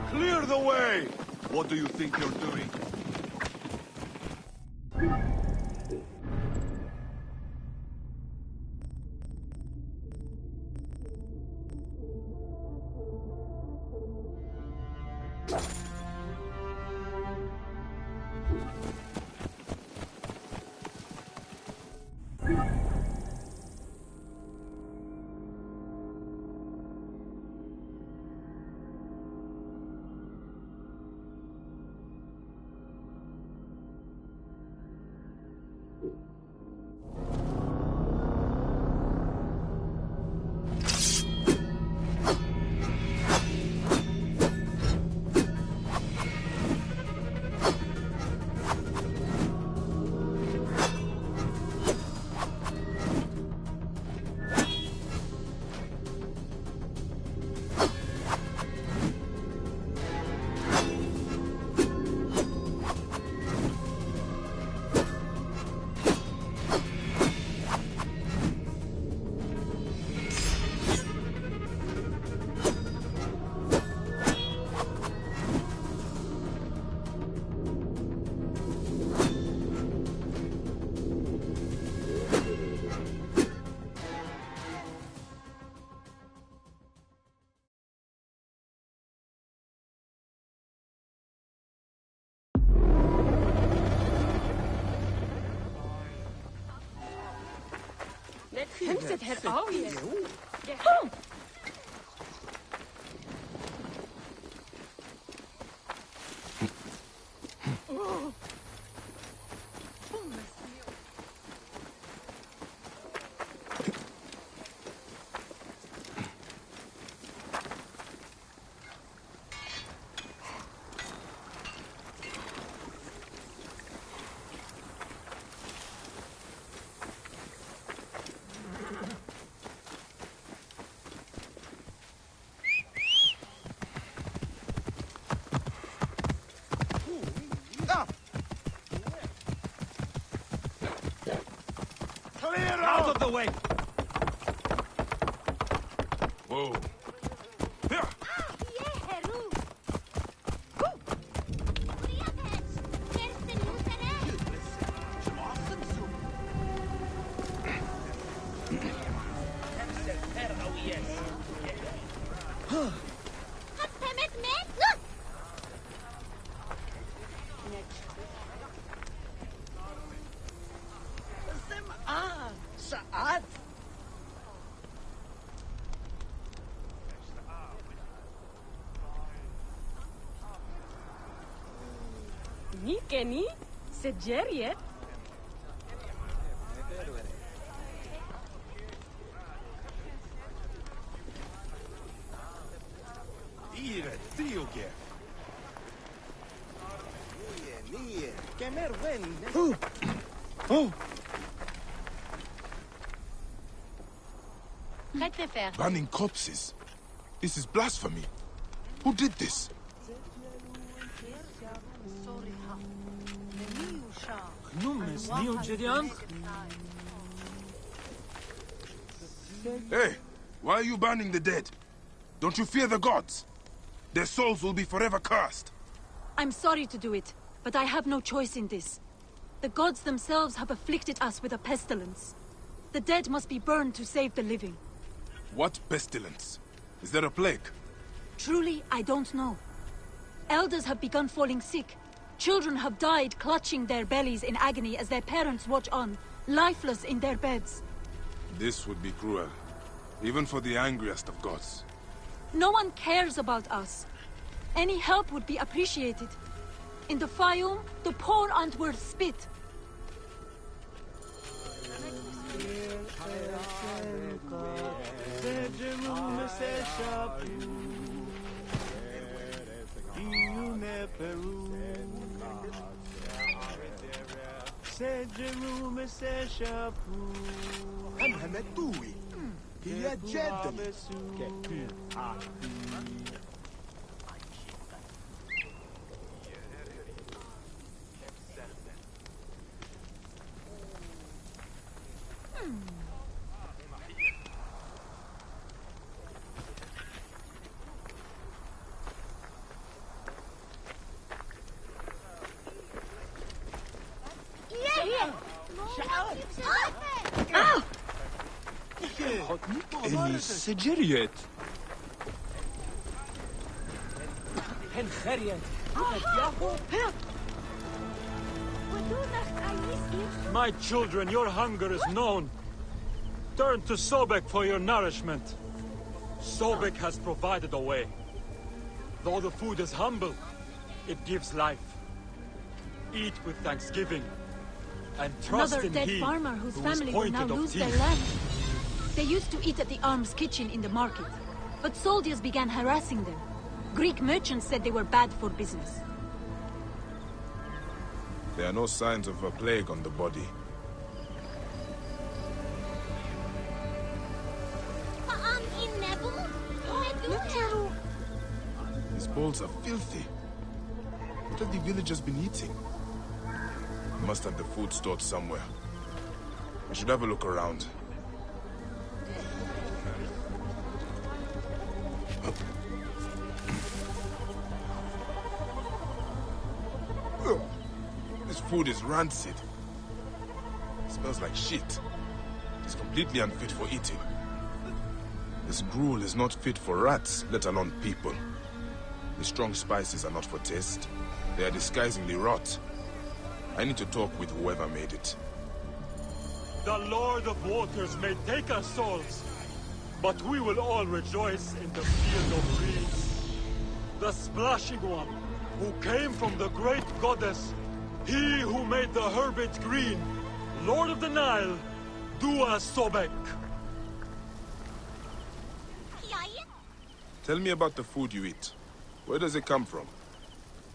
Clear the way! What do you think you're doing? Hemset her avgjer. Out of the way! Whoa. Ni Kenny? Sedgerie? Ire, tío, que. Oh! Burning corpses. This is blasphemy. Who did this? Hey, why are you burning the dead? Don't you fear the gods? Their souls will be forever cursed. I'm sorry to do it, but I have no choice in this. The gods themselves have afflicted us with a pestilence. The dead must be burned to save the living. What pestilence? Is there a plague? Truly, I don't know. Elders have begun falling sick. Children have died clutching their bellies in agony as their parents watch on, lifeless in their beds. This would be cruel. Even for the angriest of gods. No one cares about us. Any help would be appreciated. In the Fayoum, the poor aren't worth spit. إني سجريت. My children, your hunger is known. Turn to Sobek for your nourishment. Sobek has provided a way. Though the food is humble, it gives life. Eat with thanksgiving, and trust Another in dead He farmer whose who is family will now pointed of lose their teeth. land. They used to eat at the arms kitchen in the market, but soldiers began harassing them. Greek merchants said they were bad for business. There are no signs of a plague on the body. These bowls are filthy. What have the villagers been eating? Must have the food stored somewhere. I should have a look around. This food is rancid. It smells like shit. It's completely unfit for eating. This gruel is not fit for rats, let alone people. The strong spices are not for taste. They are disguisingly rot. I need to talk with whoever made it. The Lord of Waters may take our souls, but we will all rejoice in the field of reeds. The Splashing One, who came from the great goddess, he who made the herbage green, Lord of the Nile, Dua Sobek. Tell me about the food you eat. Where does it come from?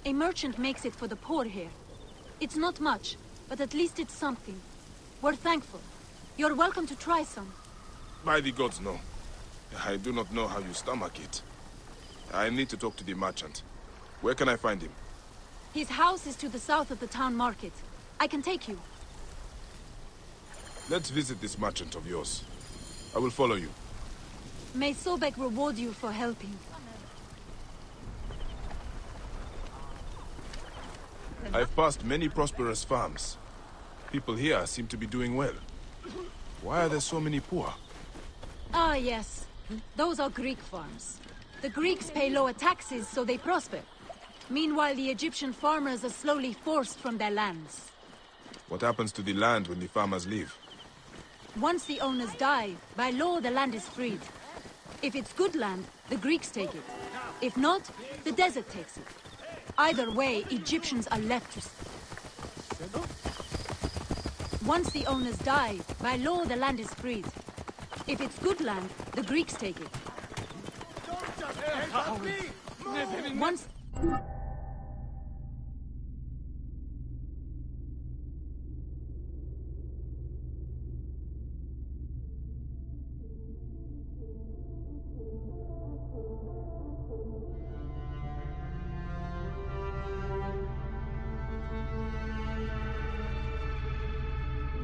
A merchant makes it for the poor here. It's not much, but at least it's something. We're thankful. You're welcome to try some. By the gods, no. I do not know how you stomach it. I need to talk to the merchant. Where can I find him? His house is to the south of the town market. I can take you. Let's visit this merchant of yours. I will follow you. May Sobek reward you for helping. I've passed many prosperous farms. People here seem to be doing well. Why are there so many poor? Ah, yes. Those are Greek farms. The Greeks pay lower taxes, so they prosper. Meanwhile, the Egyptian farmers are slowly forced from their lands. What happens to the land when the farmers leave? Once the owners die, by law the land is freed. If it's good land, the Greeks take it. If not, the desert takes it. Either way, Egyptians are left to... Once the owners die, by law the land is freed. If it's good land, the Greeks take it. Once...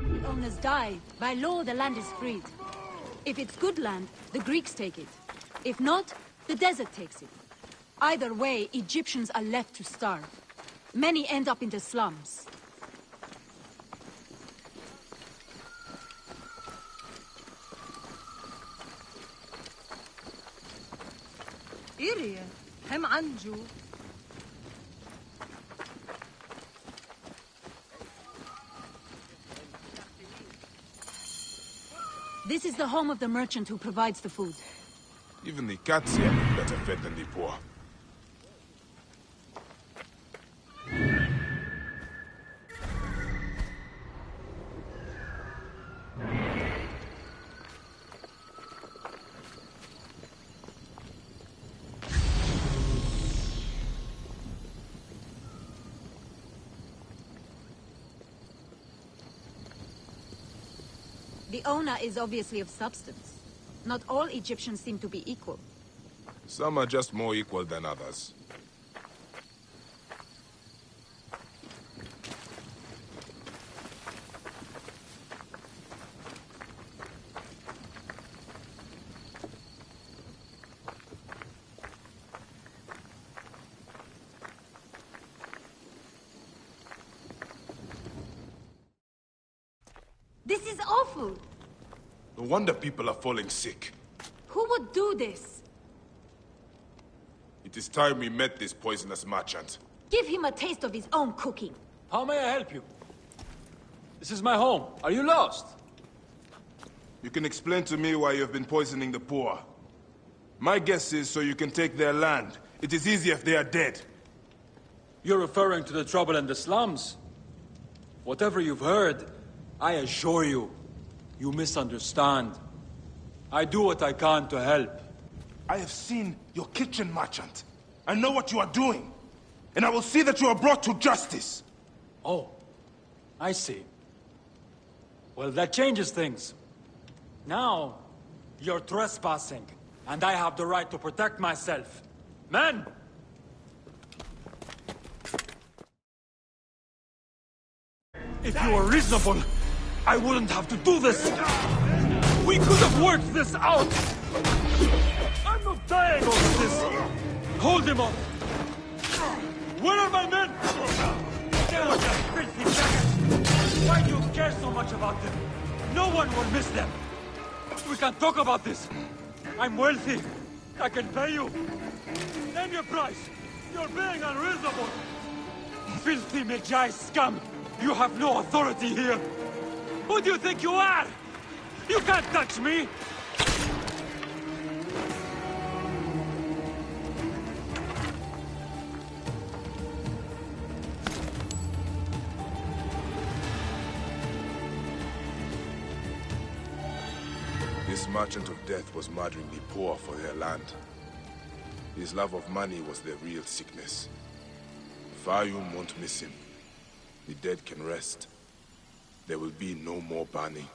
The owners die, by law the land is freed. If it's good land, the Greeks take it. If not, the desert takes it. Either way, Egyptians are left to starve. Many end up in the slums. إيريا هم عنجو This is the home of the merchant who provides the food. Even the cats here are better fed than the poor. The owner is obviously of substance. Not all Egyptians seem to be equal. Some are just more equal than others. This is awful! No wonder people are falling sick. Who would do this? It is time we met this poisonous merchant. Give him a taste of his own cooking. How may I help you? This is my home. Are you lost? You can explain to me why you have been poisoning the poor. My guess is so you can take their land. It is easier if they are dead. You're referring to the trouble in the slums? Whatever you've heard, I assure you, you misunderstand. I do what I can to help. I have seen your kitchen merchant. I know what you are doing. And I will see that you are brought to justice. Oh, I see. Well, that changes things. Now, you're trespassing, and I have the right to protect myself. Men! If you were reasonable, I wouldn't have to do this! We could have worked this out! I'm not dying over this! Hold him up! Where are my men? Get out, you filthy faggot! Why do you care so much about them? No one will miss them! We can talk about this! I'm wealthy! I can pay you! Name your price! You're being unreasonable! Filthy Medjay scum! You have no authority here! Who do you think you are? You can't touch me! This merchant of death was murdering the poor for their land. His love of money was their real sickness. Fayum won't miss him. The dead can rest. There will be no more burning.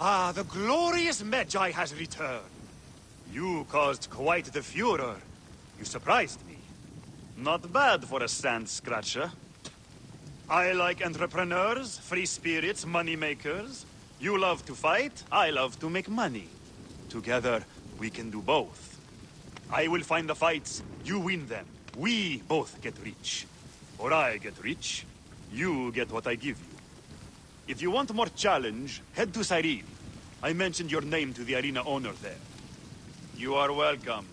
Ah, the glorious Magi has returned. You caused quite the furor. You surprised me. Not bad for a sand scratcher. I like entrepreneurs, free spirits, money makers. You love to fight, I love to make money. Together, we can do both. I will find the fights, you win them. We both get rich. Or I get rich, you get what I give you. If you want more challenge, head to Cyrene. I mentioned your name to the arena owner there. You are welcome.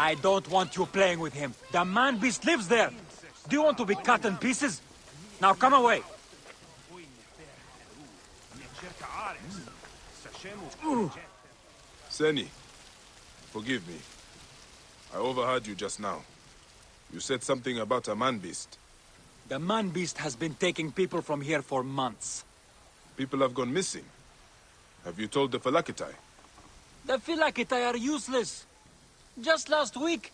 I don't want you playing with him. The man-beast lives there. Do you want to be cut in pieces? Now come away. Seni, forgive me. I overheard you just now. You said something about a man-beast. The man-beast has been taking people from here for months. People have gone missing. Have you told the Phylakitai? The Phylakitai are useless. Just last week,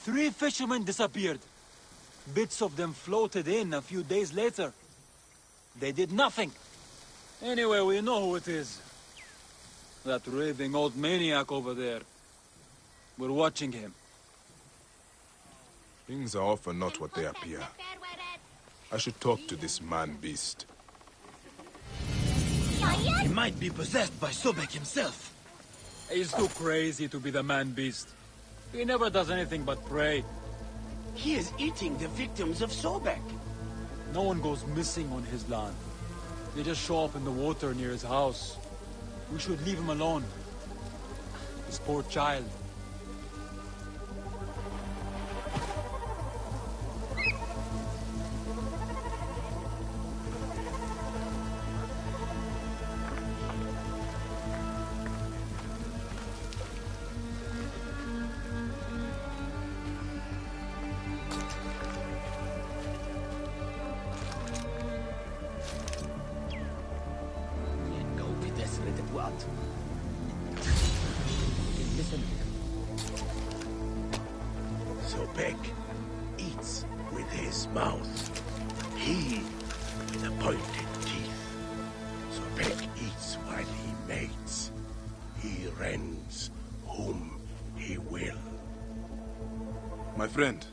3 fishermen disappeared. Bits of them floated in a few days later. They did nothing. Anyway, we know who it is. That raving old maniac over there. We're watching him. Things are often not what they appear. I should talk to this man-beast. He might be possessed by Sobek himself. He's too crazy to be the man-beast. He never does anything but pray. He is eating the victims of Sobek. No one goes missing on his land. They just show up in the water near his house. We should leave him alone. His poor child. Sobek eats with his mouth. He with the pointed teeth. Sobek eats. he rends whom he will. My friend,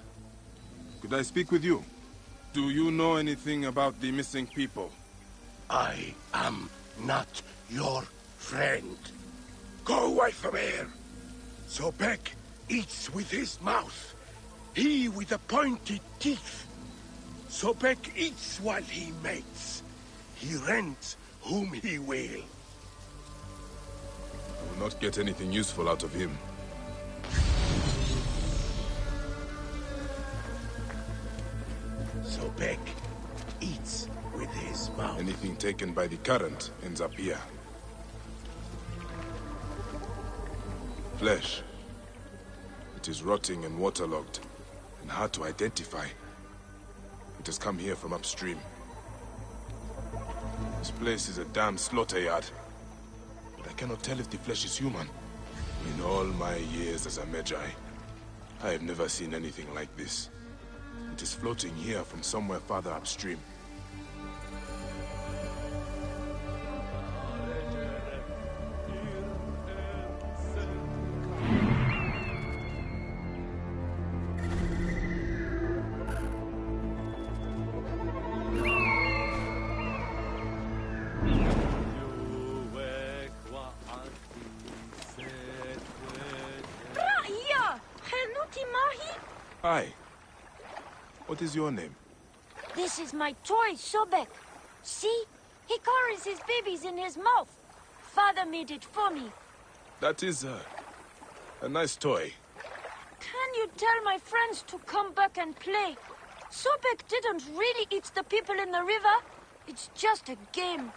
could I speak with you? Do you know anything about the missing people? I am not your friend. Go away from here. Sobek eats with his mouth. He with the pointed teeth. Sobek eats while he mates. He rends whom he will. I will not get anything useful out of him. Sobek eats with his mouth. Anything taken by the current ends up here. Flesh. It is rotting and waterlogged, and hard to identify. It has come here from upstream. This place is a damn slaughter yard. But I cannot tell if the flesh is human. In all my years as a Magi, I have never seen anything like this. It is floating here from somewhere farther upstream. Hi. What is your name? This is my toy, Sobek. See? He carries his babies in his mouth. Father made it for me. That is a nice toy. Can you tell my friends to come back and play? Sobek didn't really eat the people in the river. It's just a game.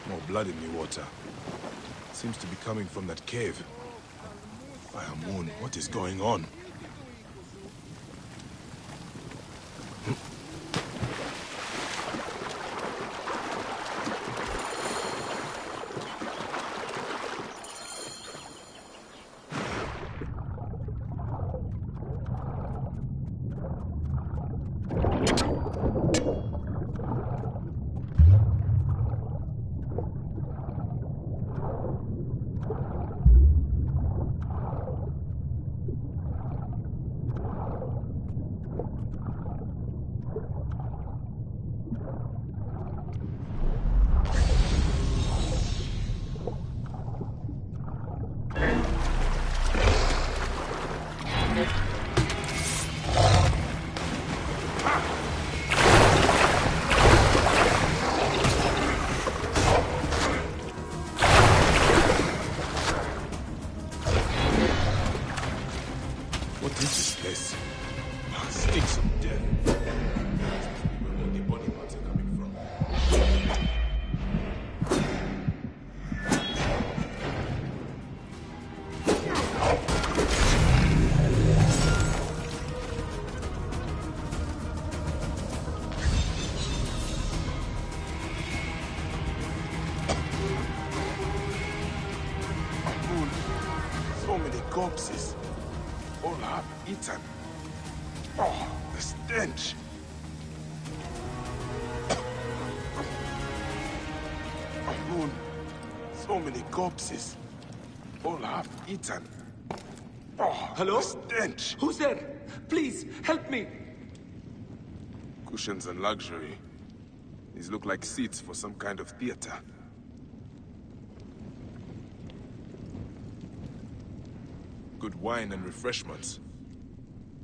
More blood in the water. Seems to be coming from that cave. Fire Moon, what is going on? What is this place? Stinks of death. Must be where all the body parts are coming from. So many corpses. All half eaten. Oh, the stench. Moon, so many corpses. All half eaten. Oh, hello? The stench. Who's there? Please, help me. Cushions and luxury. These look like seats for some kind of theater. Good wine and refreshments.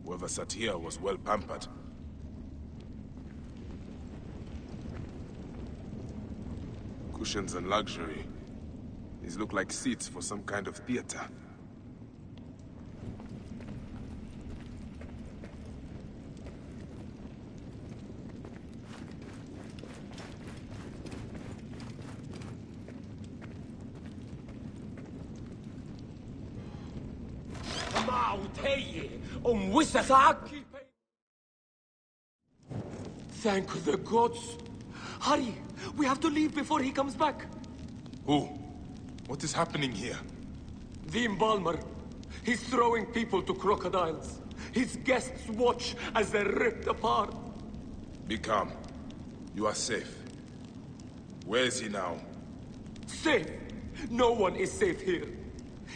Whoever sat here was well pampered. Cushions and luxury. These look like seats for some kind of theater. Thank the gods. Hurry! We have to leave before he comes back. Who? What is happening here? The embalmer. He's throwing people to crocodiles. His guests watch as they're ripped apart. Be calm. You are safe. Where is he now? Safe? No one is safe here.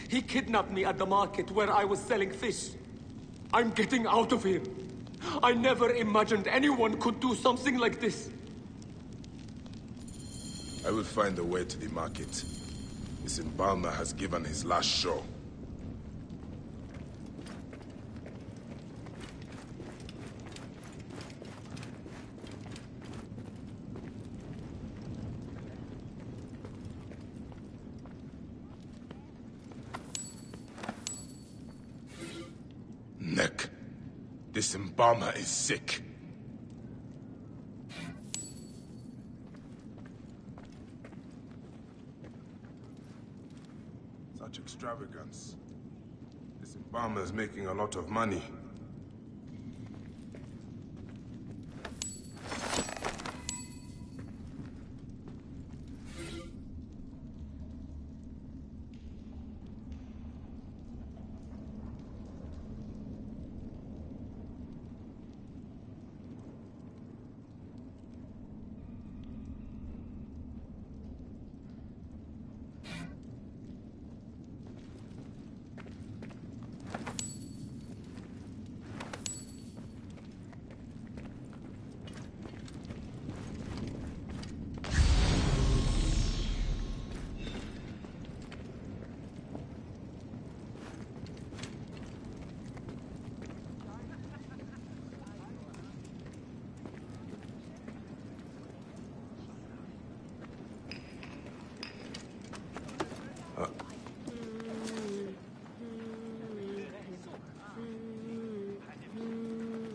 He kidnapped me at the market where I was selling fish. I'm getting out of here. I never imagined anyone could do something like this. I will find a way to the market. This embalmer has given his last show. Neck. This embalmer is sick. Such extravagance. This embalmer is making a lot of money.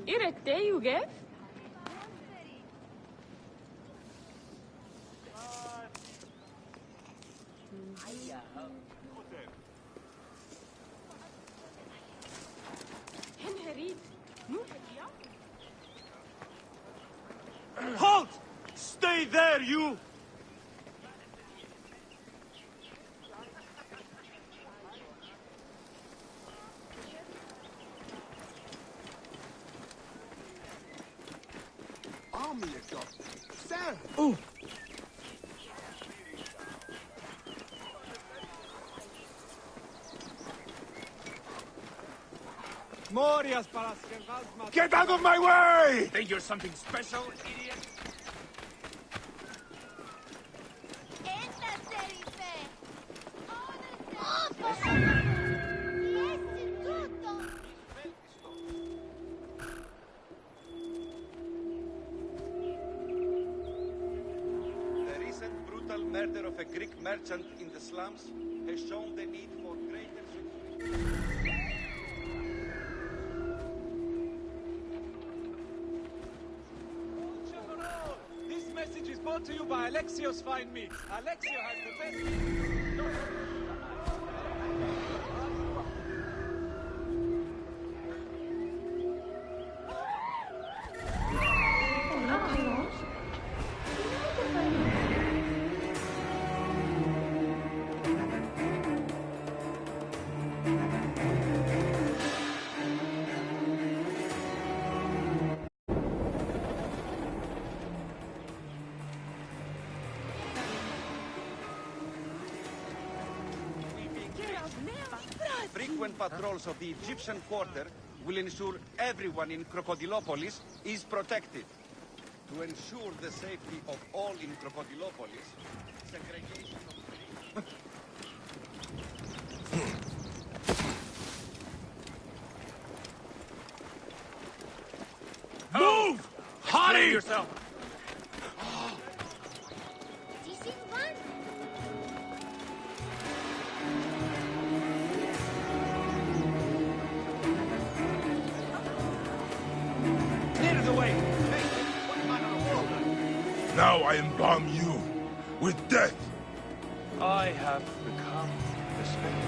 Irette, you gave? Halt! Stay there, you! Oh! Get out of my way! Think you're something special, idiot? The recent brutal murder of a Greek merchant in the slums has shown the need for greater security. This message is brought to you by Alexio's Fine Meats. Alexio has the best meat. Frequent patrols of the Egyptian quarter will ensure everyone in Crocodilopolis is protected. To ensure the safety of all in Crocodilopolis, segregation of... Move! Hurry! Yourself. This is one. Clear the way. Hey, what manner of world? Now I embalm you with death. I have become the spectre.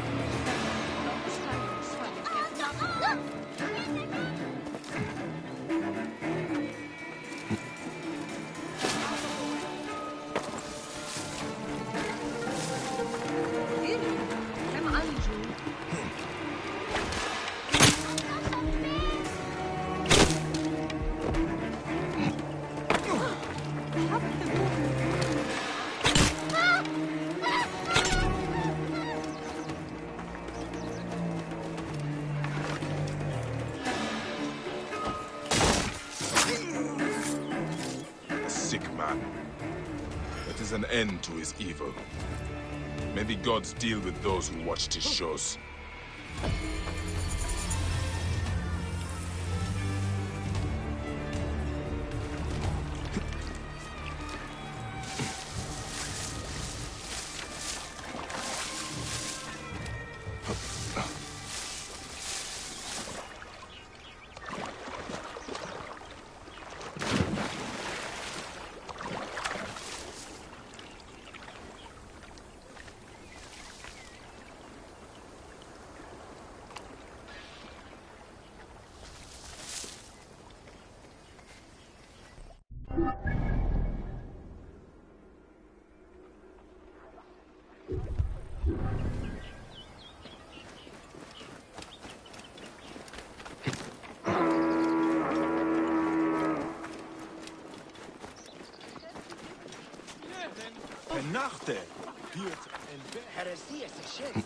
An end to his evil. May the gods deal with those who watched his shows. Nachte. Heresia se shit.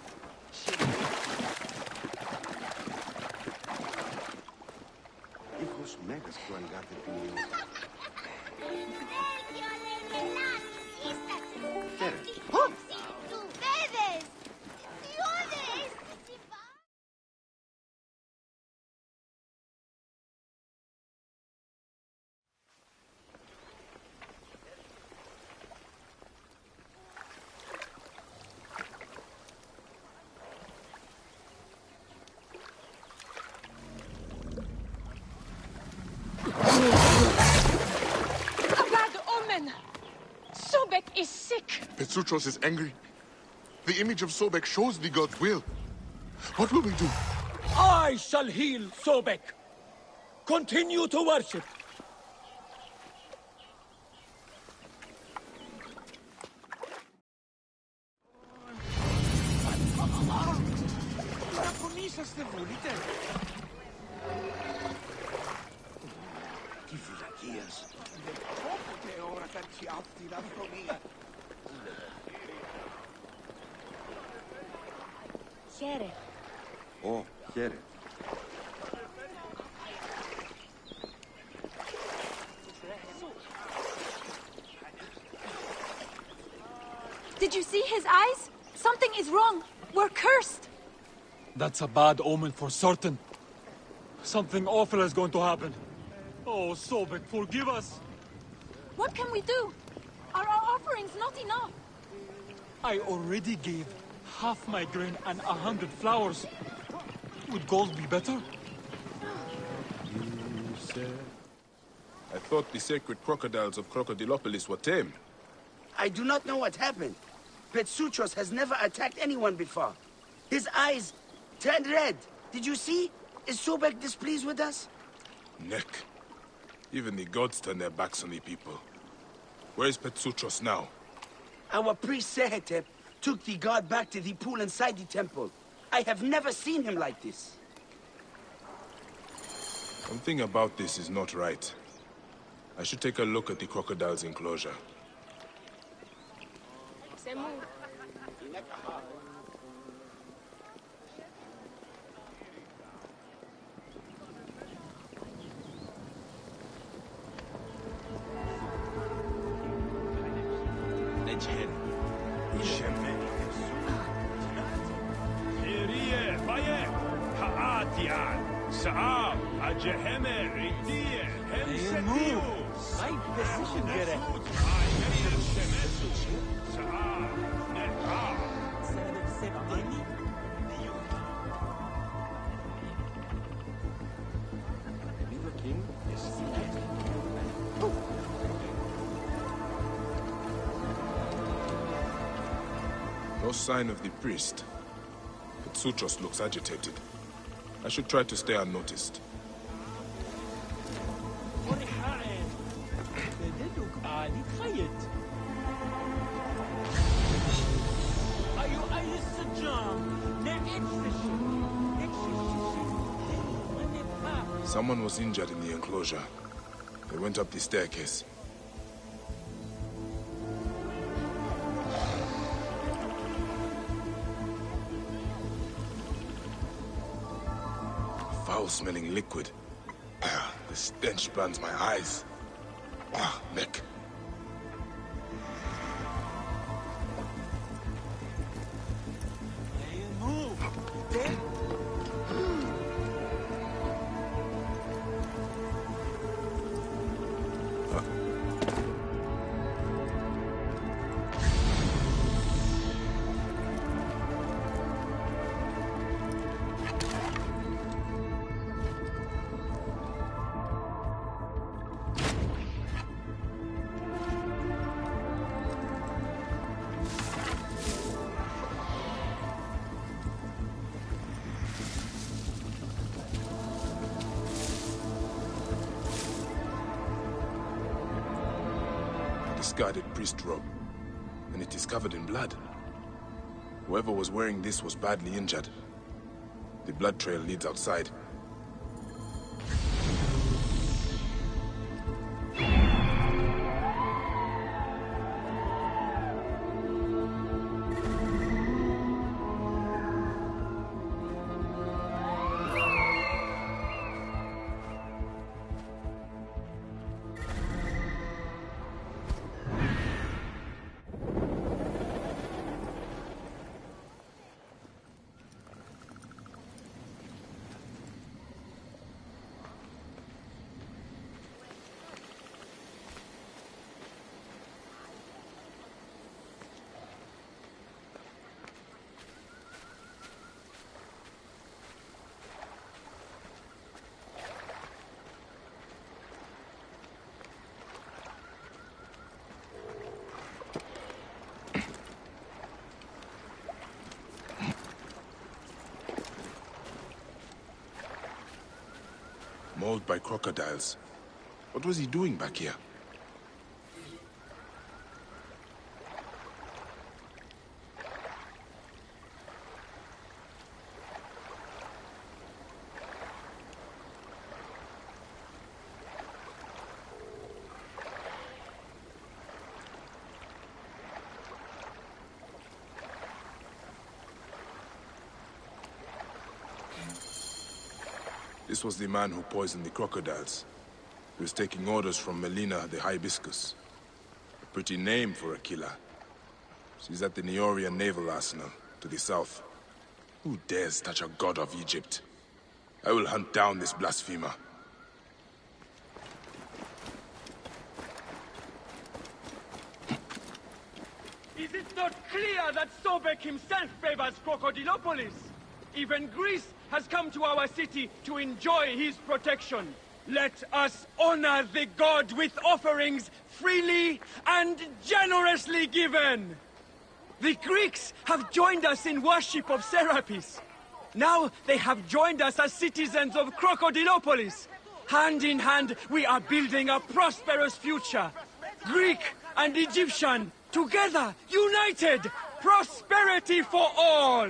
Hijos megas cuangate pini. ps4 is angry. The image of Sobek shows the god's will. What will we do? I shall heal Sobek. Continue to worship. Oh, quiere. Did you see his eyes? Something is wrong. We're cursed. That's a bad omen for certain. Something awful is going to happen. Oh, Sobek, forgive us. What can we do? Are our offerings not enough? I already gave half my grain and 100 flowers. Would gold be better? I thought the sacred crocodiles of Crocodilopolis were tame. I do not know what happened. ps4 has never attacked anyone before. His eyes turned red. Did you see? Is Sobek displeased with us? Neck. Even the gods turn their backs on the people. Where is ps4 now? Our priest Sehetep took the god back to the pool inside the temple. I have never seen him like this. Something about this is not right. I should take a look at the crocodile's enclosure. No sign of the priest. ps4 looks agitated. I should try to stay unnoticed. Someone was injured in the enclosure. They went up the staircase. Foul-smelling liquid. The stench burns my eyes. Neck. Discarded priest robe, and it is covered in blood. Whoever was wearing this was badly injured. The blood trail leads outside. Mauled by crocodiles. What was he doing back here? This was the man who poisoned the crocodiles. He was taking orders from Melina the Hibiscus. A pretty name for a killer. She's at the Neorian Naval Arsenal, to the south. Who dares touch a god of Egypt? I will hunt down this blasphemer. Is it not clear that Sobek himself favors Crocodilopolis? Even Greece has come to our city to enjoy his protection. Let us honor the god with offerings freely and generously given. The Greeks have joined us in worship of Serapis. Now they have joined us as citizens of Crocodilopolis. Hand in hand, we are building a prosperous future. Greek and Egyptian, together, united, prosperity for all.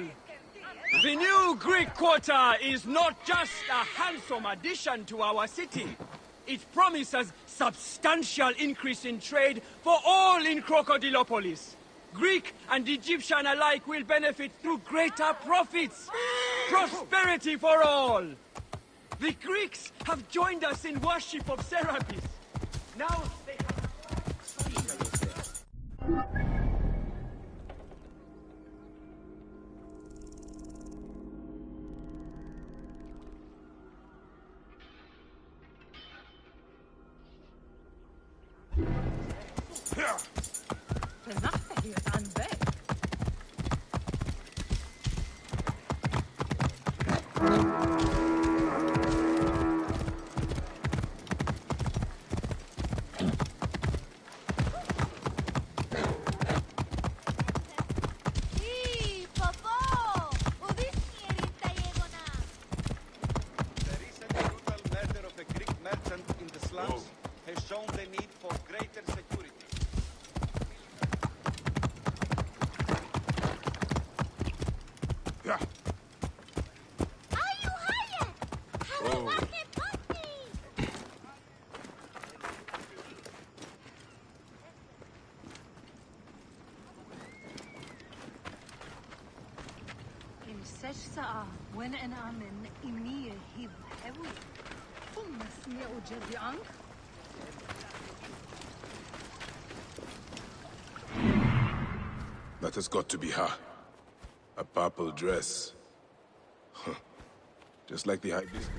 The new Greek quarter is not just a handsome addition to our city. It promises substantial increase in trade for all in Crocodilopolis. Greek and Egyptian alike will benefit through greater profits. Prosperity for all. The Greeks have joined us in worship of Serapis. Now they ساعة وين أنا من إمية هيب حوي ثم اسمي أجري عنك That has got to be her. A purple dress. Huh. Just like the hibiscus.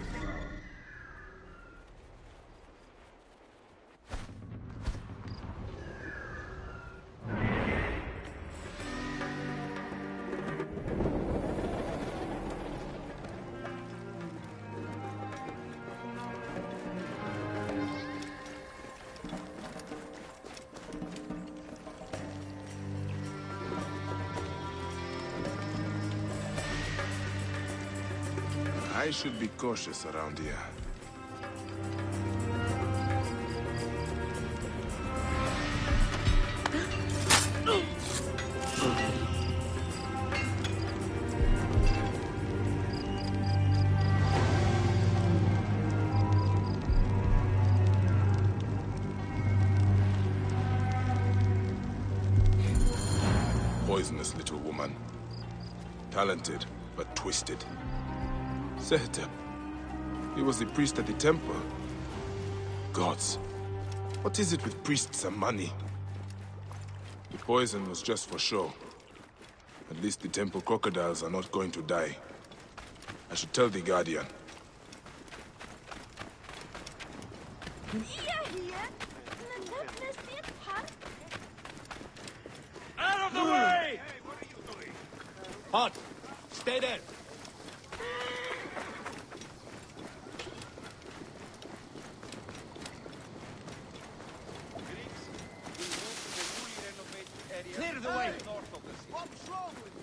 I should be cautious around here. Poisonous little woman. Talented, but twisted. Sehetep. He was the priest at the temple. Gods. What is it with priests and money? The poison was just for show. At least the temple crocodiles are not going to die. I should tell the Guardian. Out of the way! Hey, what are you doing? Halt! Stay there! Clear the way! North of the city. What's wrong with you?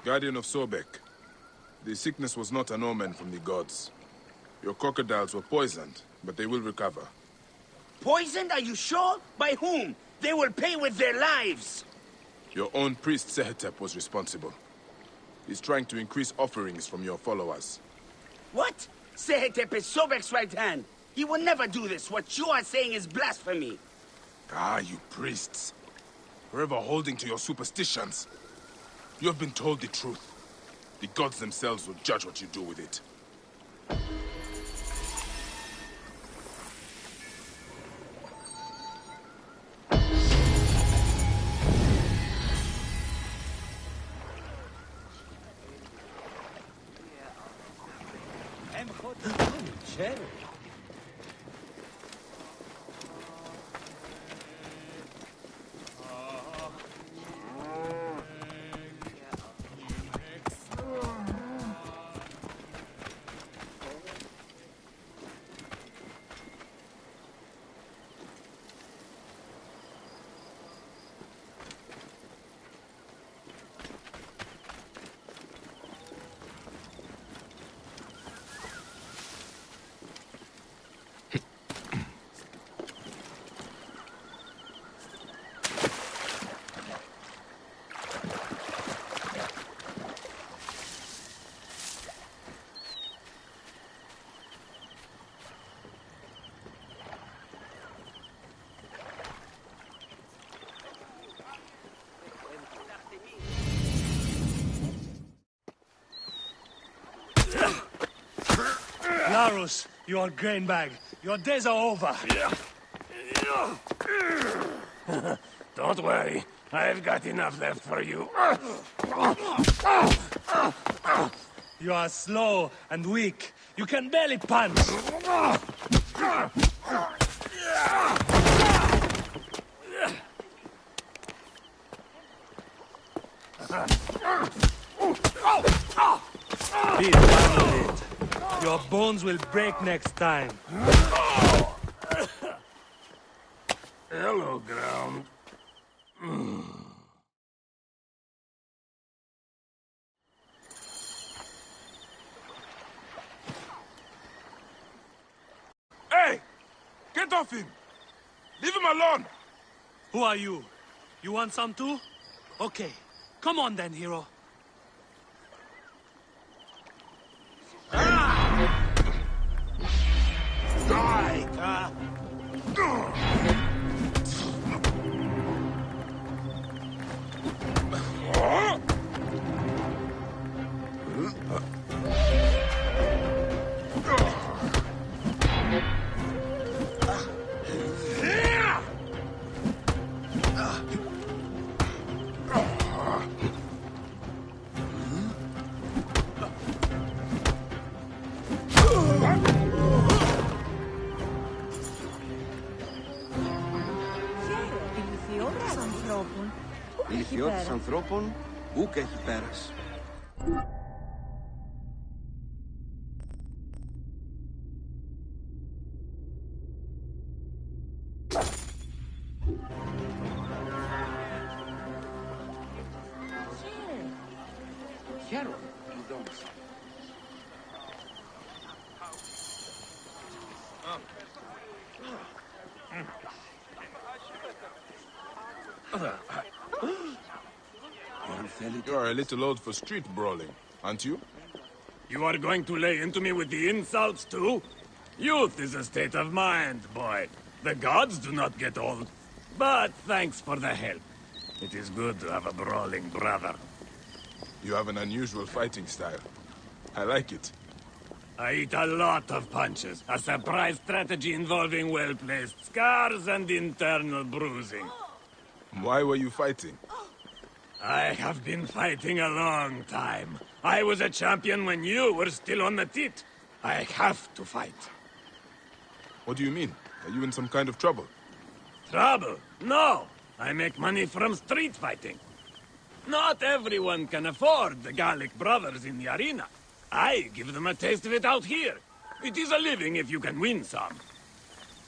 Guardian of Sobek. The sickness was not an omen from the gods. Your crocodiles were poisoned, but they will recover. Poisoned? Are you sure? By whom? They will pay with their lives! Your own priest Sehetep was responsible. He's trying to increase offerings from your followers. What? Sehetep is Sobek's right hand. He will never do this. What you are saying is blasphemy. Ah, you priests. Forever holding to your superstitions. You have been told the truth. The gods themselves will judge what you do with it. Larus, your grain bag. Your days are over. Don't worry. I've got enough left for you. You are slow and weak. You can barely punch. Be done with it. Your bones will break next time. Hello, ground. off him! Leave him alone! Who are you? You want some too? Okay. Come on then, hero. Ηλικιώτης ανθρώπων, ούκ έχει πέρας. Χαίρομαι, Ιδόνης. You are a little old for street brawling, aren't you? You are going to lay into me with the insults, too? Youth is a state of mind, boy. The gods do not get old. But thanks for the help. It is good to have a brawling brother. You have an unusual fighting style. I like it. I eat a lot of punches. A surprise strategy involving well-placed scars and internal bruising. Why were you fighting? I have been fighting a long time. I was a champion when you were still on the tit. I have to fight. What do you mean? Are you in some kind of trouble? Trouble? No! I make money from street fighting. Not everyone can afford the Gallic brothers in the arena. I give them a taste of it out here. It is a living if you can win some.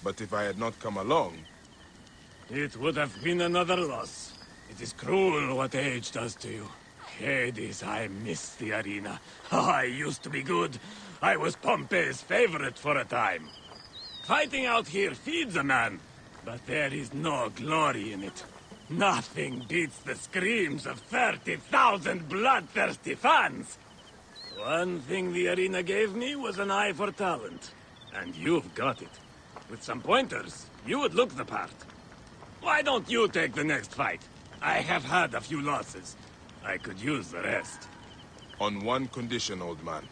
But if I had not come along... It would have been another loss. It is cruel what age does to you. Hades, I miss the arena. I used to be good. I was Pompey's favorite for a time. Fighting out here feeds a man, but there is no glory in it. Nothing beats the screams of 30,000 bloodthirsty fans. One thing the arena gave me was an eye for talent. And you've got it. With some pointers, you would look the part. Why don't you take the next fight? I have had a few losses. I could use the rest. On one condition, old man.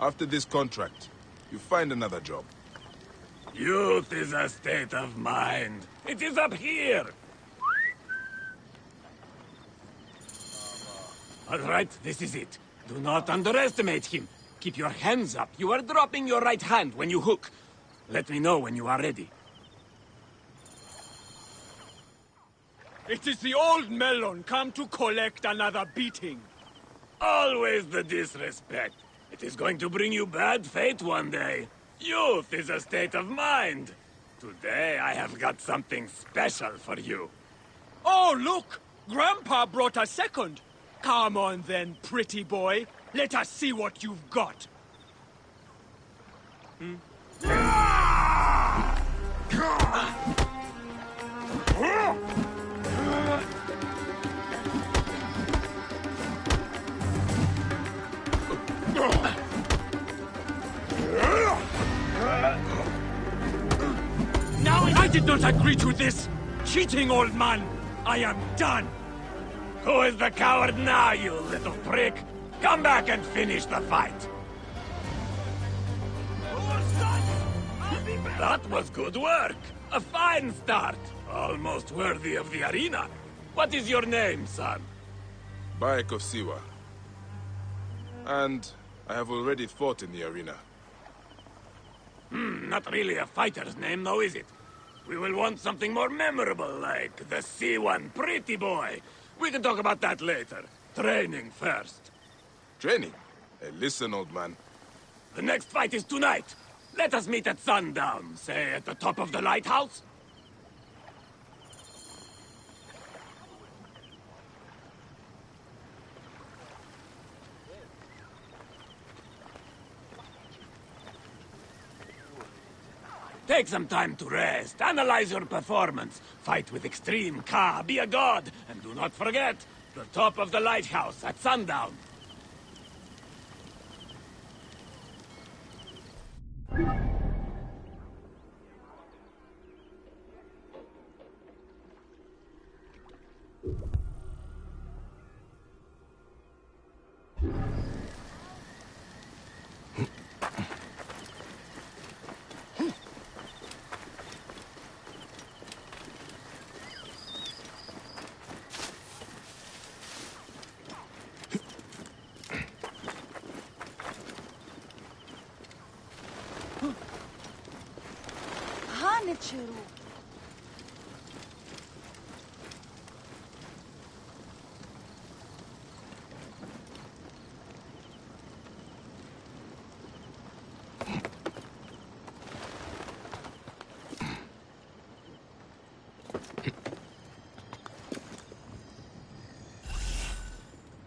After this contract, you find another job. Youth is a state of mind. It is up here. All right, this is it. Do not underestimate him. Keep your hands up. You are dropping your right hand when you hook. Let me know when you are ready. It is the old melon come to collect another beating. Always the disrespect. It is going to bring you bad fate one day. Youth is a state of mind. Today I have got something special for you. Oh, look! Grandpa brought a second. Come on then, pretty boy. Let us see what you've got. Now I did not agree to this! Cheating, old man! I am done! Who is the coward now, you little prick? Come back and finish the fight! That was good work! A fine start! Almost worthy of the arena. What is your name, son? Bayek of Siwa. And I have already fought in the arena. Not really a fighter's name, though, is it? We will want something more memorable, like the C1 Pretty Boy. We can talk about that later. Training first. Training? Hey, listen, old man. The next fight is tonight. Let us meet at sundown, say at the top of the lighthouse. Take some time to rest, analyze your performance, fight with extreme Ka, be a god, and do not forget, the top of the lighthouse at sundown.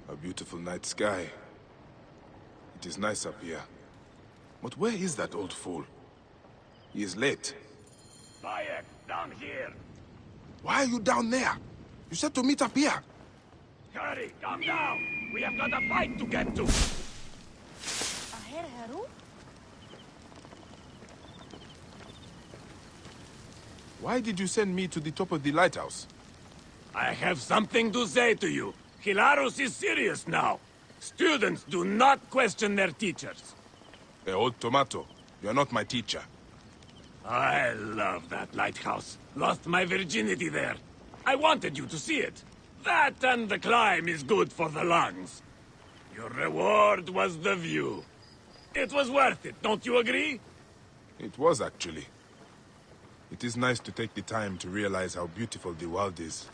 A beautiful night sky. It is nice up here. But where is that old fool? He is late. Bayek, down here. Why are you down there? You said to meet up here. Hurry, come down. We have got a fight to get to. Why did you send me to the top of the lighthouse? I have something to say to you. Hilarus is serious now. Students do not question their teachers. Hey, old tomato, you are not my teacher. I love that lighthouse. Lost my virginity there. I wanted you to see it. That and the climb is good for the lungs. Your reward was the view. It was worth it, don't you agree? It was, actually. It is nice to take the time to realize how beautiful the world is.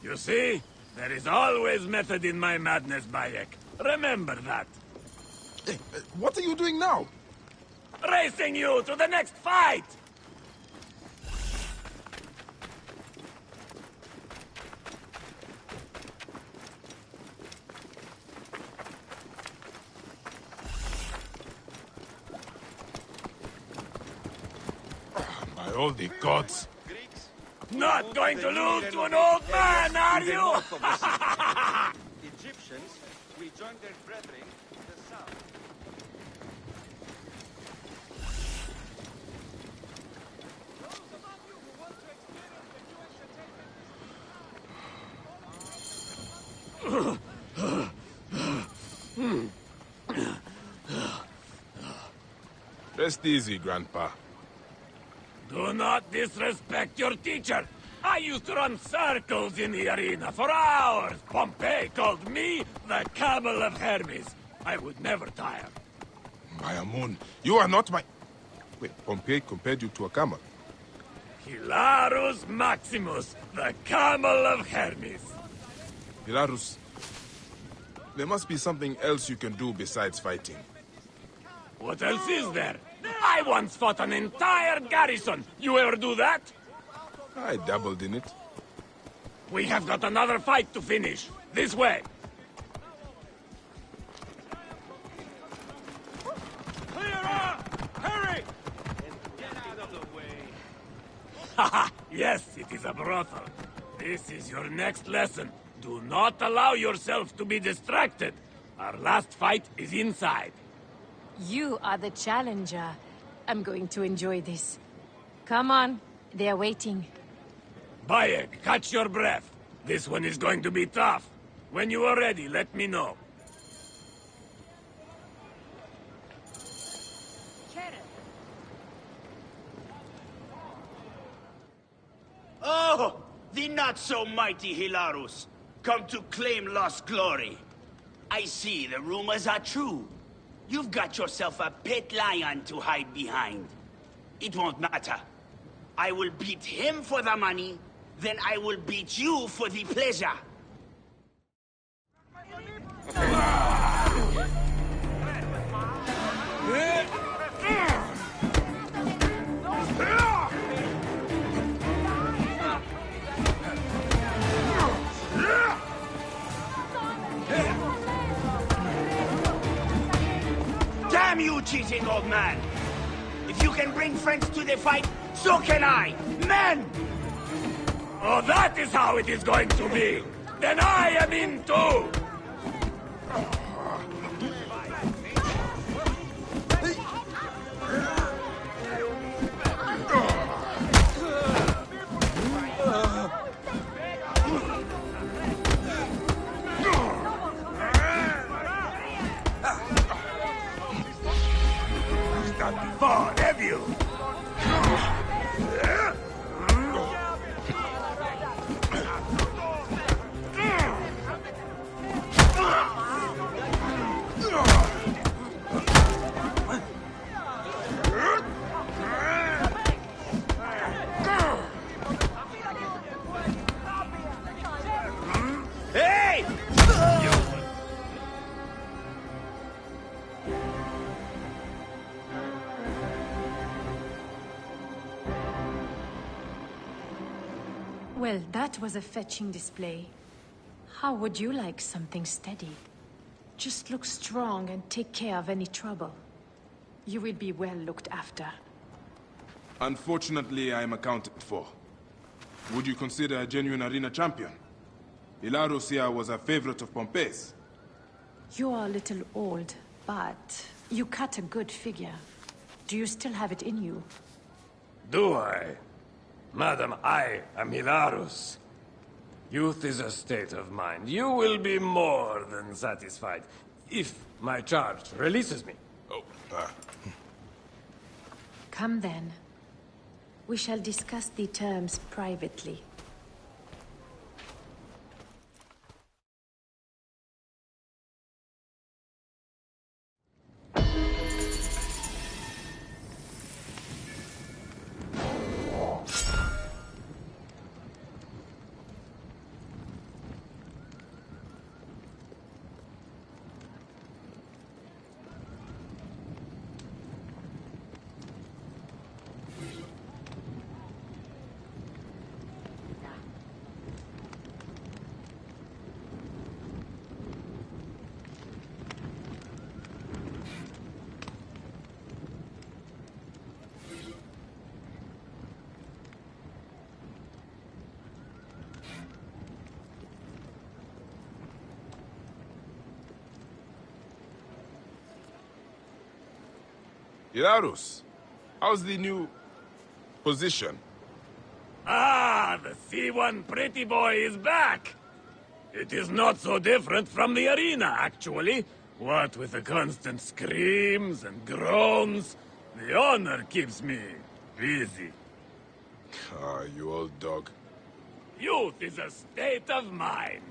You see? There is always method in my madness, Bayek. Remember that. Hey, what are you doing now? Racing you to the next fight! By all the gods. Not going to lose to an old man, are you? Egyptians will join their brethren in the south. Rest easy, Grandpa. Do not disrespect your teacher. I used to run circles in the arena for hours. Pompey called me the Camel of Hermes. I would never tire. My Amun, you are not my... Wait, Pompey compared you to a camel? Hilarus Maximus, the Camel of Hermes. Hilarus, there must be something else you can do besides fighting. What else is there? I once fought an entire garrison. You ever do that? I dabbled in it. We have got another fight to finish. This way. Clear up! Hurry! And get out of the way. Haha, yes, it is a brothel. This is your next lesson. Do not allow yourself to be distracted. Our last fight is inside. You are the challenger. I'm going to enjoy this. Come on, they are waiting. Bayek, catch your breath. This one is going to be tough. When you are ready, let me know. Oh, the not-so-mighty Hilarus, come to claim lost glory. I see the rumors are true. You've got yourself a pet lion to hide behind. It won't matter. I will beat him for the money, then I will beat you for the pleasure. Damn you, cheating old man! If you can bring friends to the fight, so can I! Men! Oh, that is how it is going to be! Then I am in too! Not before, have you? Hey! Well, that was a fetching display. How would you like something steady? Just look strong and take care of any trouble. You will be well looked after. Unfortunately, I am accounted for. Would you consider a genuine arena champion? Hilarus here was a favorite of Pompey's. You are a little old, but you cut a good figure. Do you still have it in you? Do I? Madam, I am Hilarus. Youth is a state of mind. You will be more than satisfied if my charge releases me. Come then. We shall discuss the terms privately. Hilarus, how's the new position? Ah, the C1 pretty boy is back! It is not so different from the arena, actually. What with the constant screams and groans, the honor keeps me busy. Ah, you old dog. Youth is a state of mind.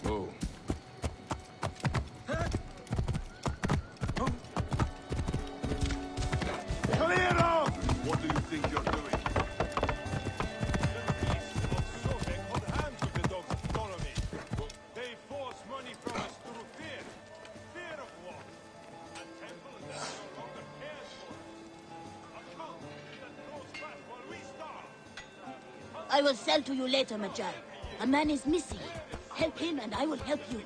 Oh. Clear off! What do you think you're doing? They force money from us through fear. Fear of what? A temple that no longer cares for us. A cult that grows fat while we starve. I will sell to you later, Magi. A man is missing. Help him and I will help you.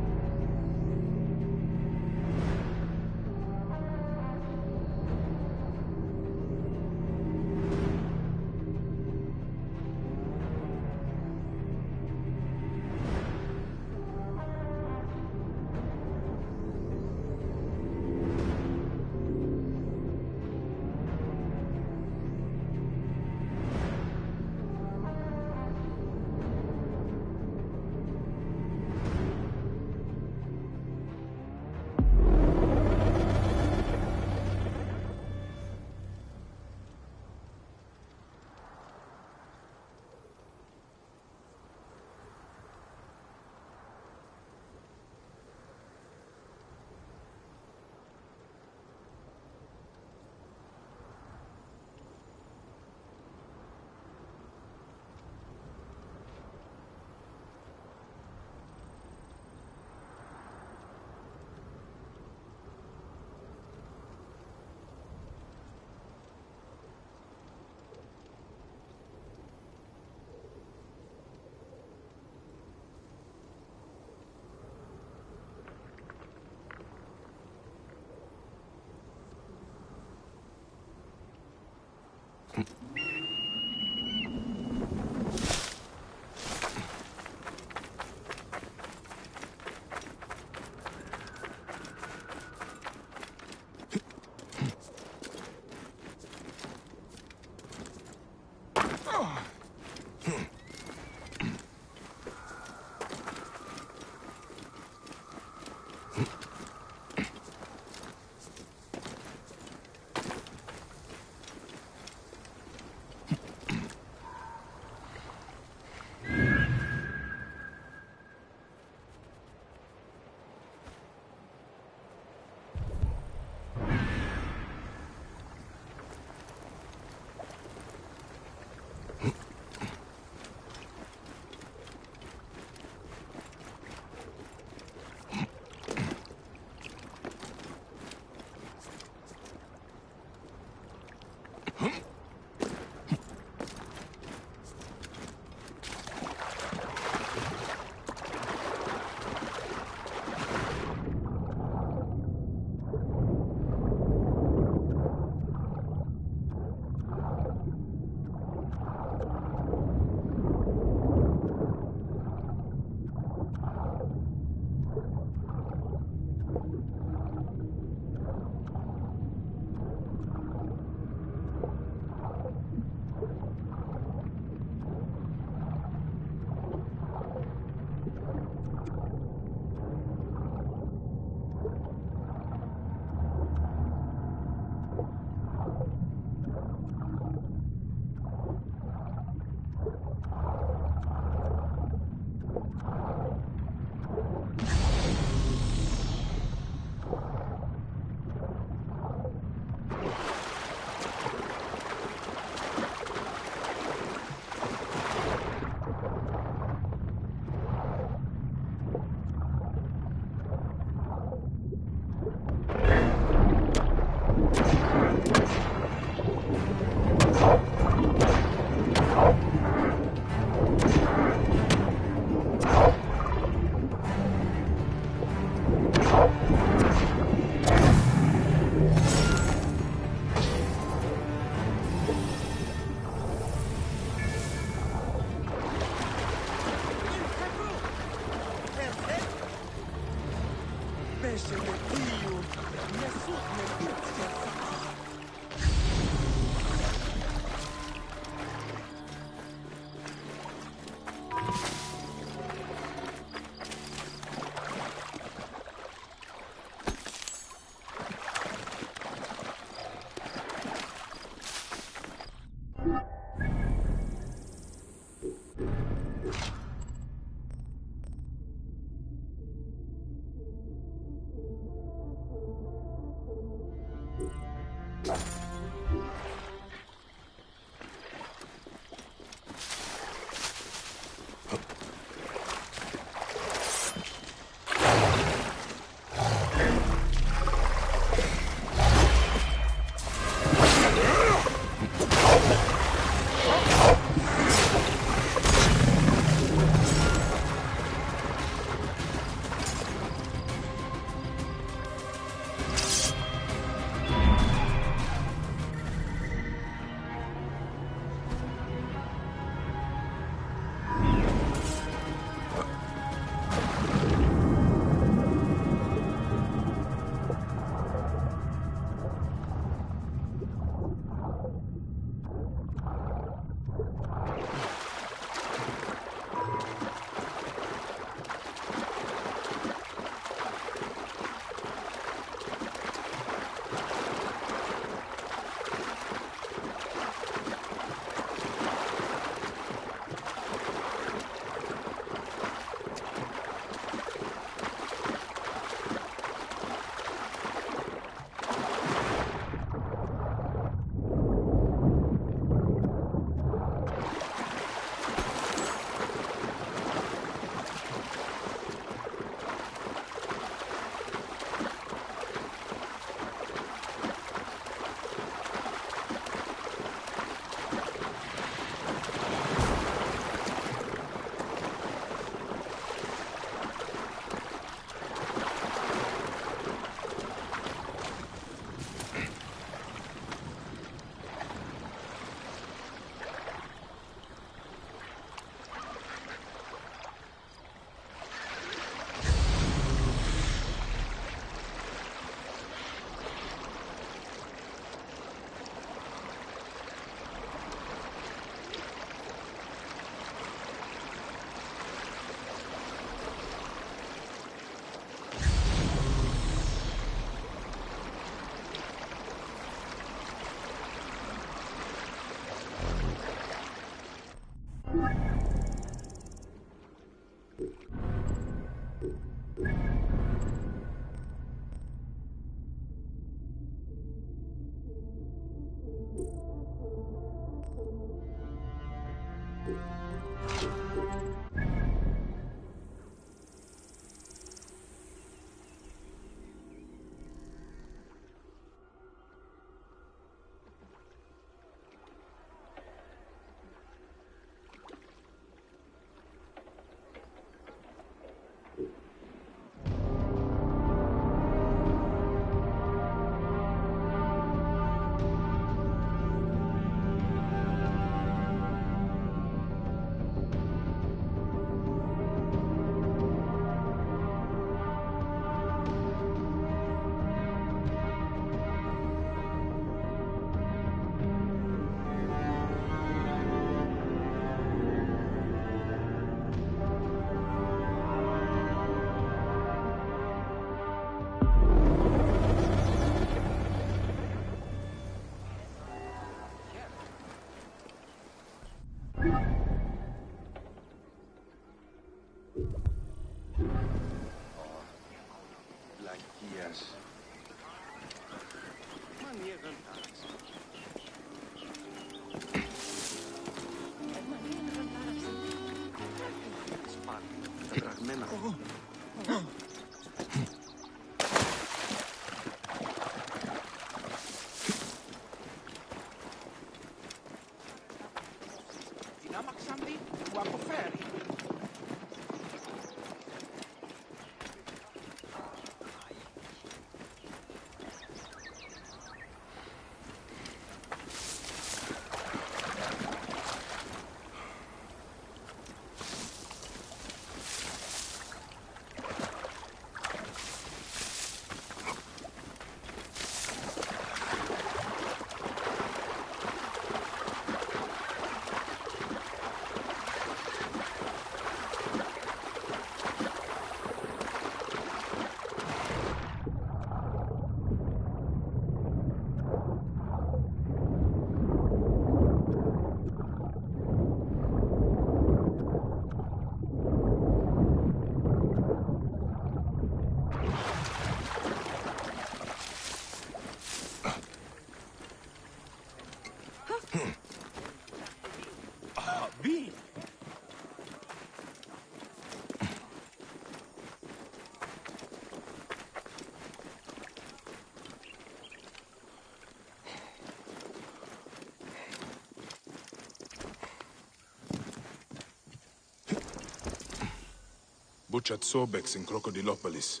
Butchered Sobeks in Crocodilopolis.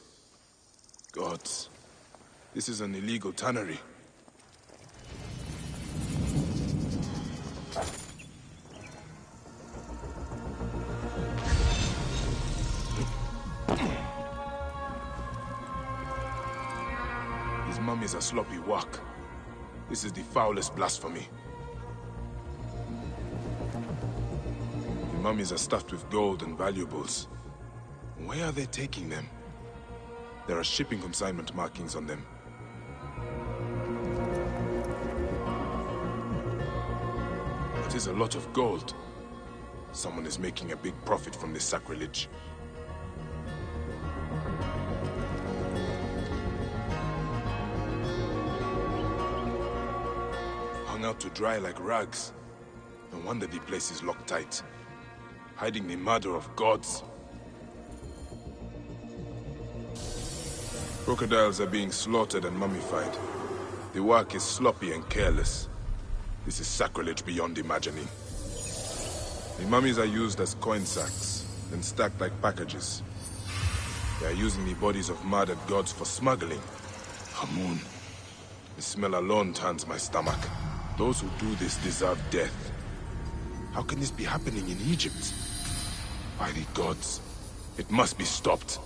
Gods, this is an illegal tannery. These mummies are sloppy work. This is the foulest blasphemy. The mummies are stuffed with gold and valuables. Where are they taking them? There are shipping consignment markings on them. It is a lot of gold. Someone is making a big profit from this sacrilege. Hung out to dry like rags. No wonder the place is locked tight. Hiding the murder of gods. Crocodiles are being slaughtered and mummified. The work is sloppy and careless. This is sacrilege beyond imagining. The mummies are used as coin sacks, then stacked like packages. They are using the bodies of murdered gods for smuggling. Hamun. The smell alone turns my stomach. Those who do this deserve death. How can this be happening in Egypt? By the gods, it must be stopped.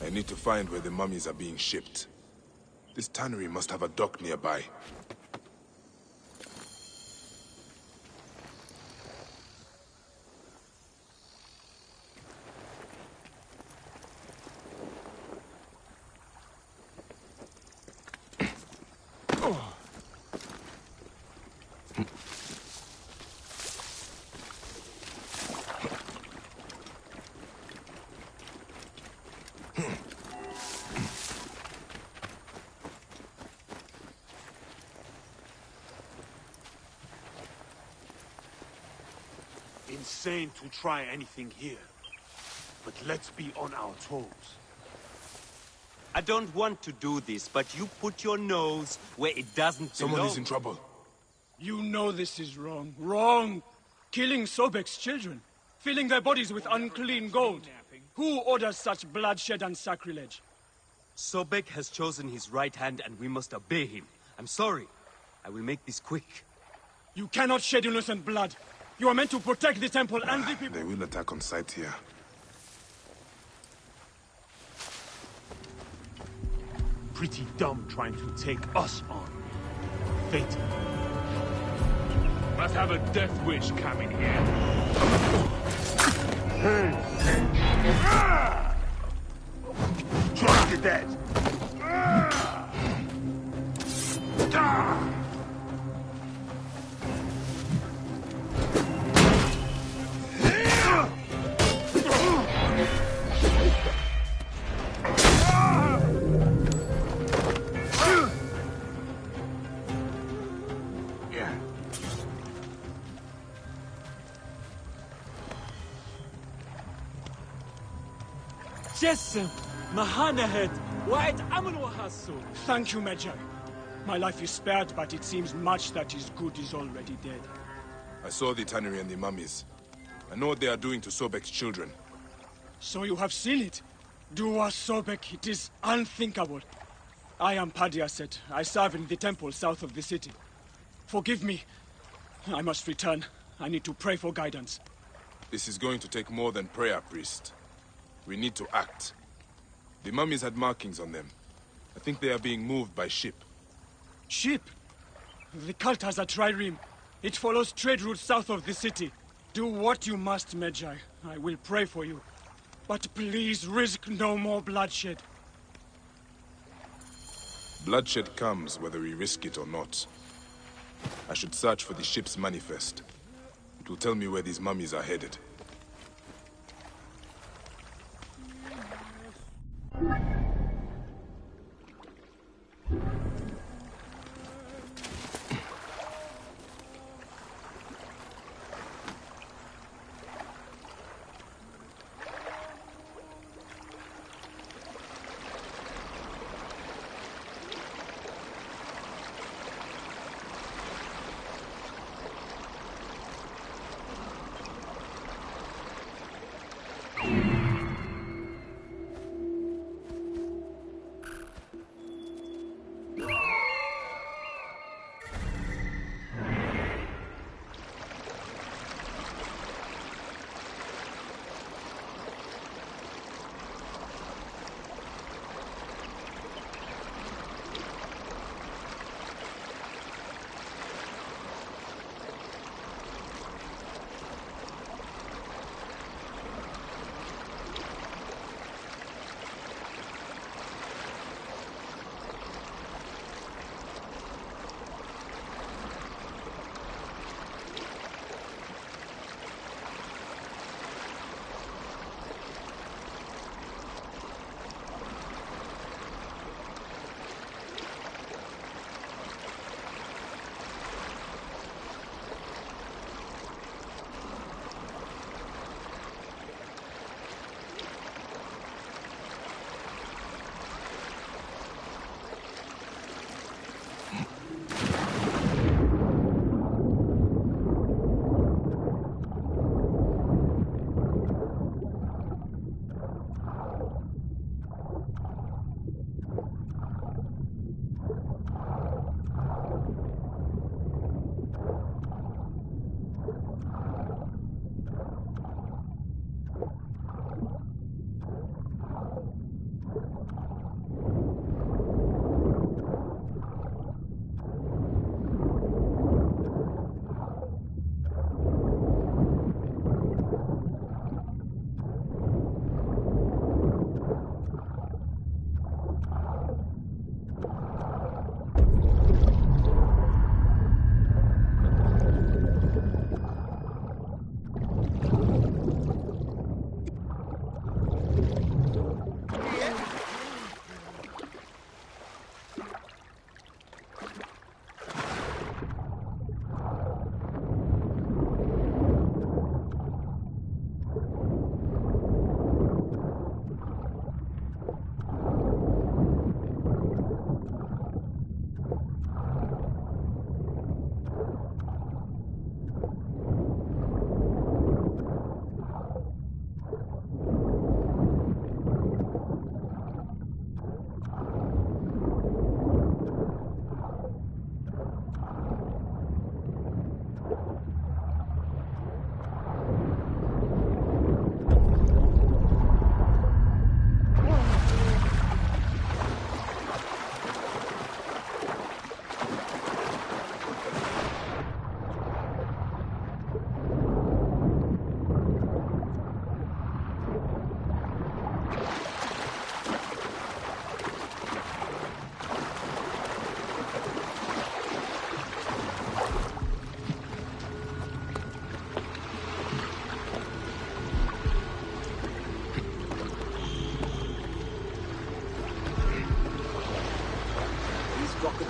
I need to find where the mummies are being shipped. This tannery must have a dock nearby. Insane to try anything here. But let's be on our toes. I don't want to do this, but you put your nose where it doesn't belong. Someone is in trouble. You know this is wrong. Wrong! Killing Sobek's children. Filling their bodies with unclean gold. Who orders such bloodshed and sacrilege? Sobek has chosen his right hand and we must obey him. I'm sorry. I will make this quick. You cannot shed innocent blood. You are meant to protect the temple and the people. They will attack on sight here. Pretty dumb trying to take us on. Fatal. Must have a death wish coming here. Try to death. Jessem, Mahanahed, Wa'et Amun Wahasu. Thank you, Magi. My life is spared, but it seems much that is good is already dead. I saw the tannery and the mummies. I know what they are doing to Sobek's children. So you have seen it? Dua Sobek, it is unthinkable. I am Padiaset. I serve in the temple south of the city. Forgive me. I must return. I need to pray for guidance. This is going to take more than prayer, priest. We need to act. The mummies had markings on them. I think they are being moved by ship. Ship? The cult has a trireme. It follows trade routes south of the city. Do what you must, Magi. I will pray for you. But please risk no more bloodshed. Bloodshed comes whether we risk it or not. I should search for the ship's manifest. It will tell me where these mummies are headed.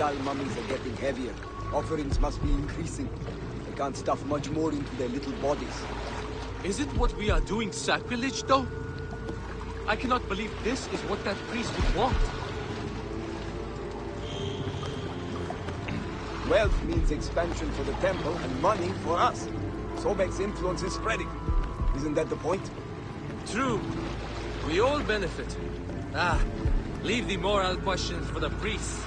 metal mummies are getting heavier. Offerings must be increasing. They can't stuff much more into their little bodies. Isn't what we are doing sacrilege, though? I cannot believe this is what that priest would want. Wealth means expansion for the temple and money for us. Sobek's influence is spreading. Isn't that the point? True. We all benefit. Leave the moral questions for the priests.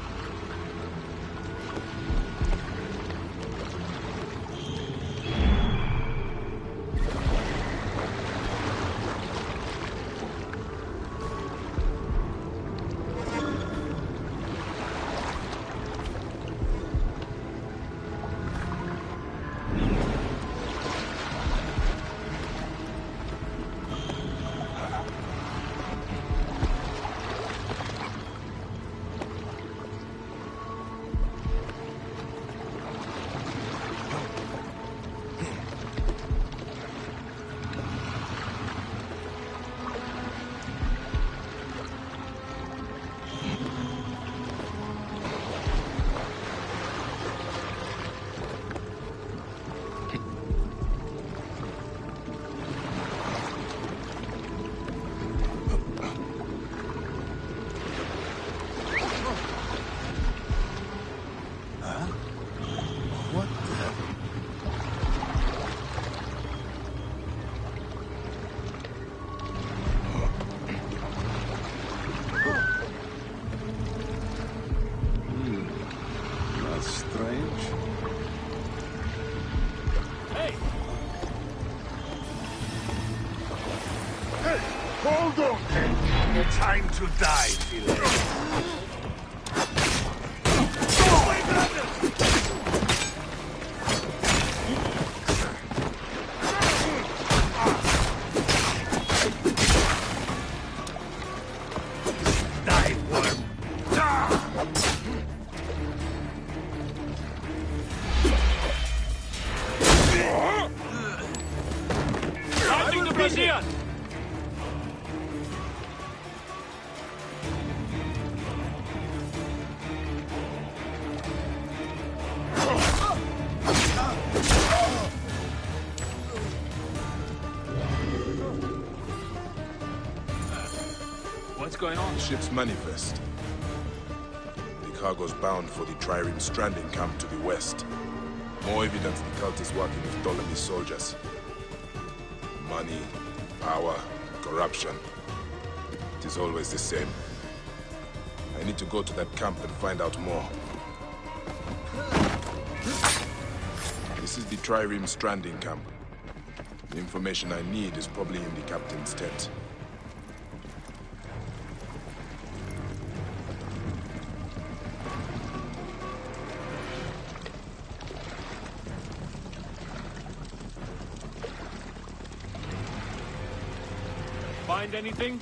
Hold on! Time to die, Philae. What's going on? The ship's manifest. The cargo's bound for the Trireme stranding camp to the west. More evidence the cult is working with Ptolemy's soldiers. Money, power, corruption. It is always the same. I need to go to that camp and find out more. This is the Trireme stranding camp. The information I need is probably in the captain's tent. Find anything?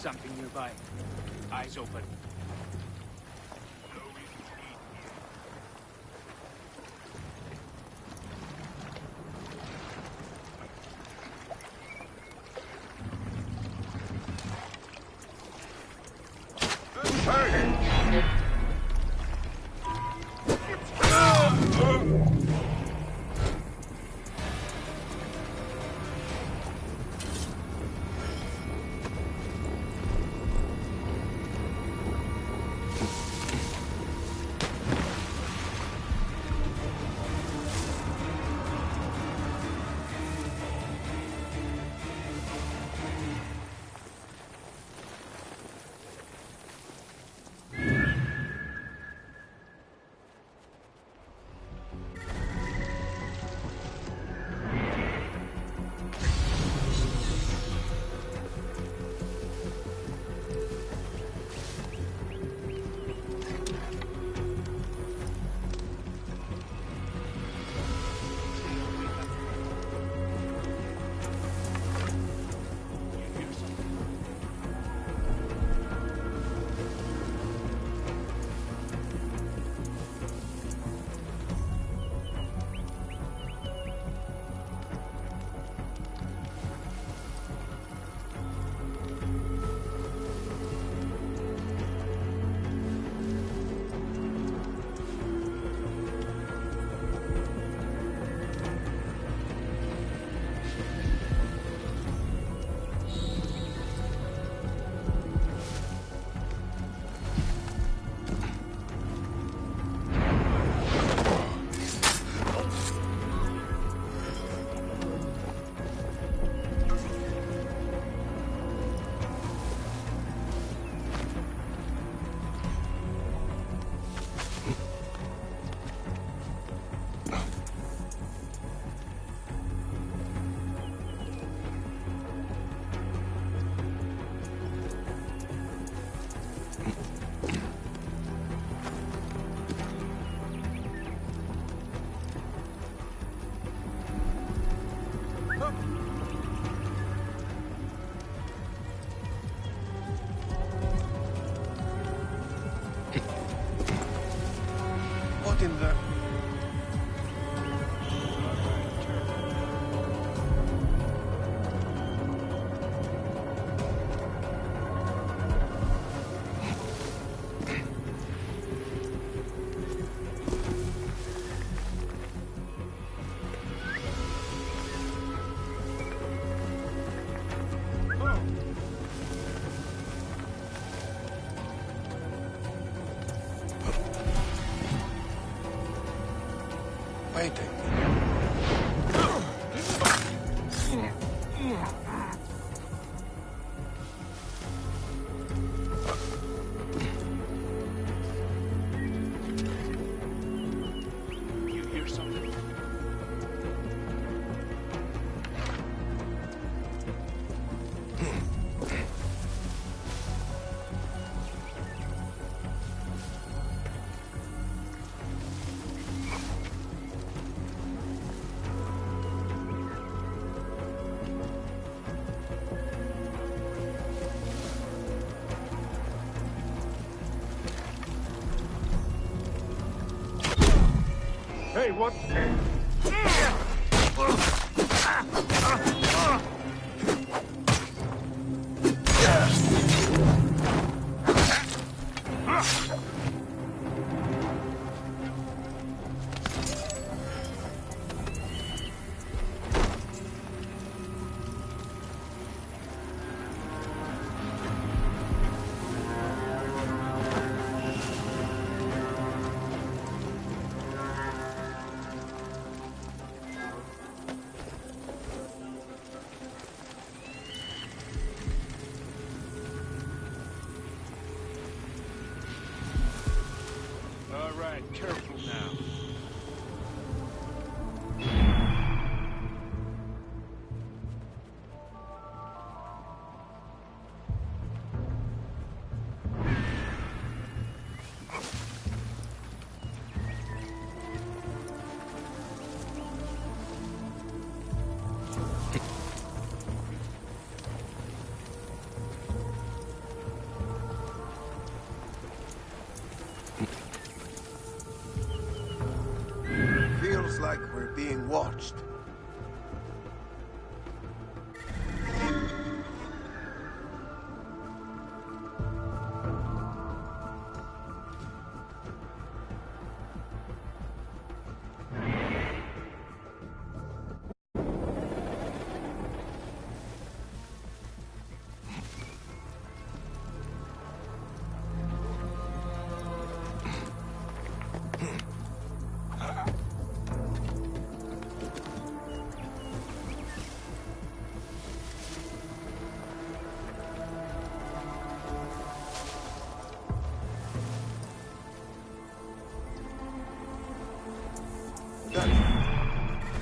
something nearby. Eyes open. What in the... Waiting. You hear something? Hey, what? like we're being watched.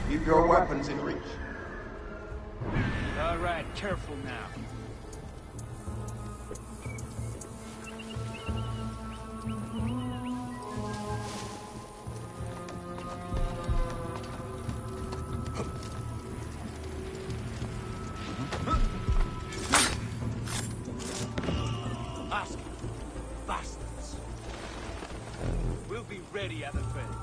Keep your weapons in reach. All right, careful now. Ask bastards. We'll be ready at the bend.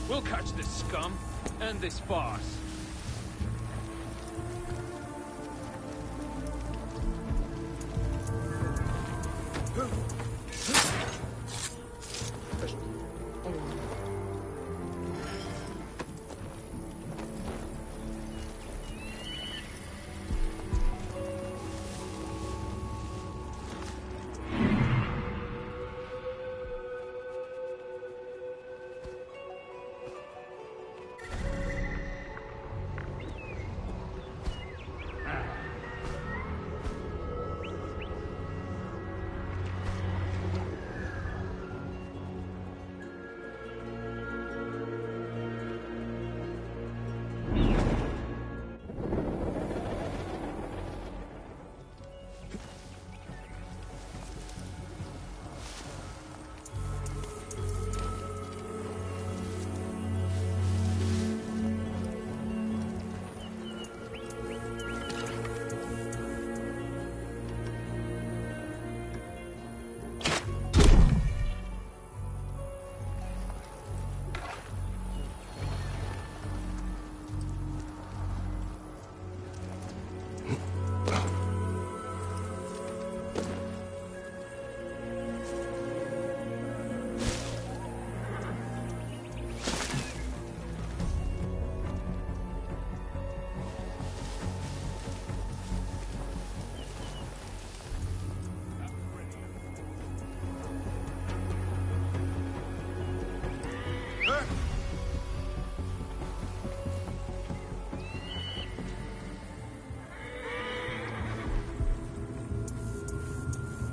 We'll catch this scum and this farce.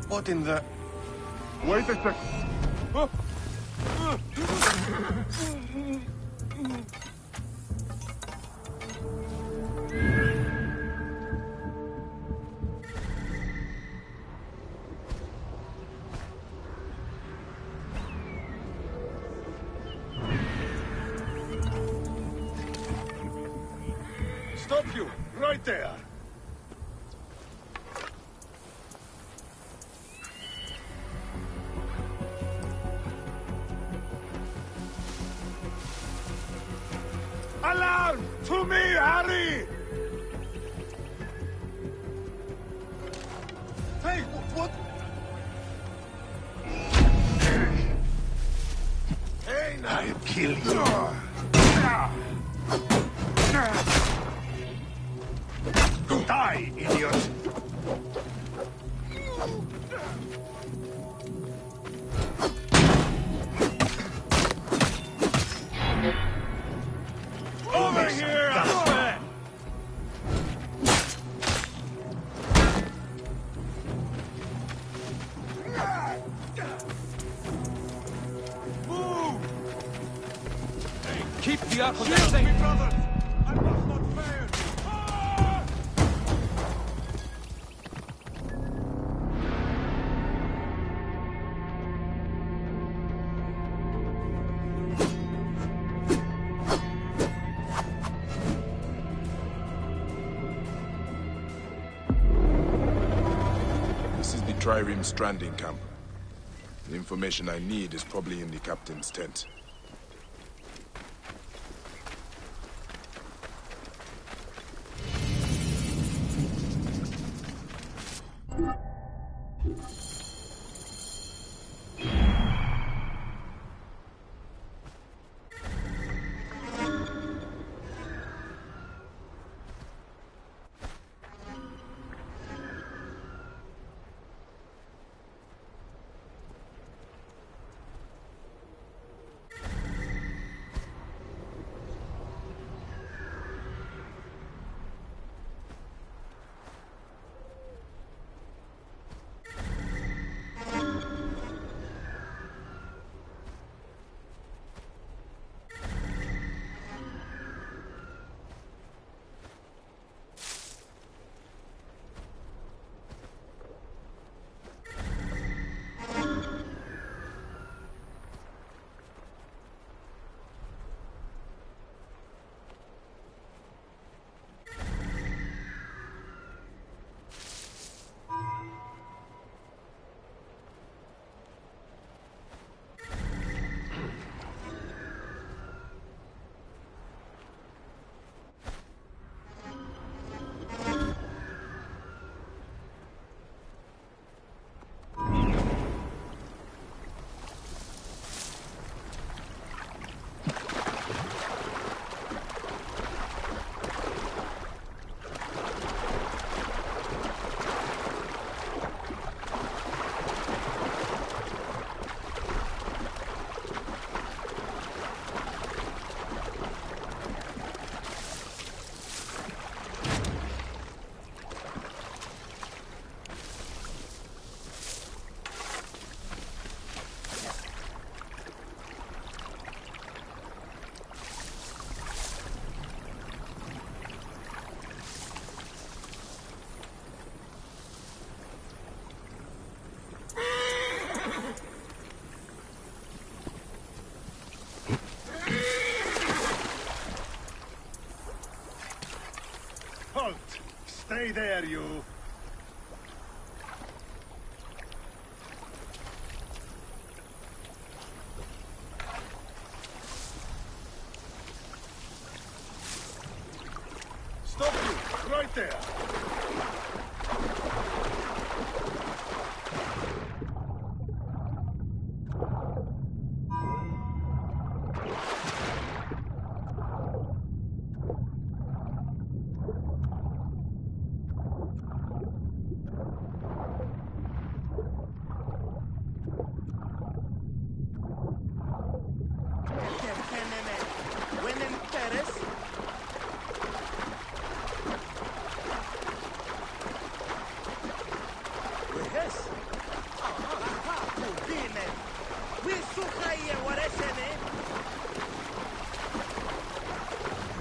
What in the... Wait a sec. Stop you! Right there! Alarm! To me, hurry! Hey, what? Hey, now. I'll kill you. Die, idiot! Over here! Move! Keep the Ark on that thing. brothers! I must not fail! Trireme stranding camp. The information I need is probably in the captain's tent. Halt! Stay there, you! Stop you! Right there!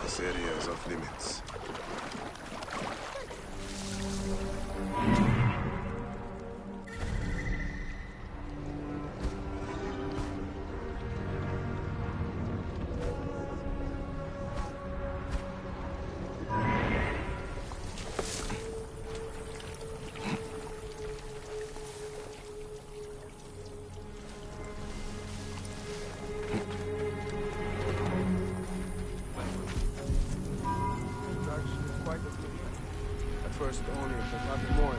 This area is off limits. First only, but not more.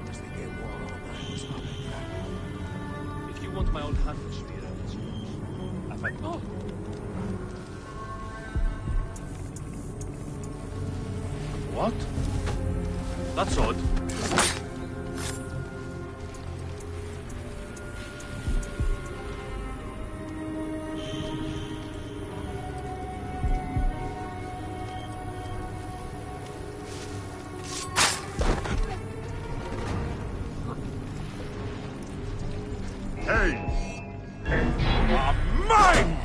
As they get warm, I was not like that. If you want my old Handelsspiel, it's yours. I've had... Oh! What? That's odd. Mine!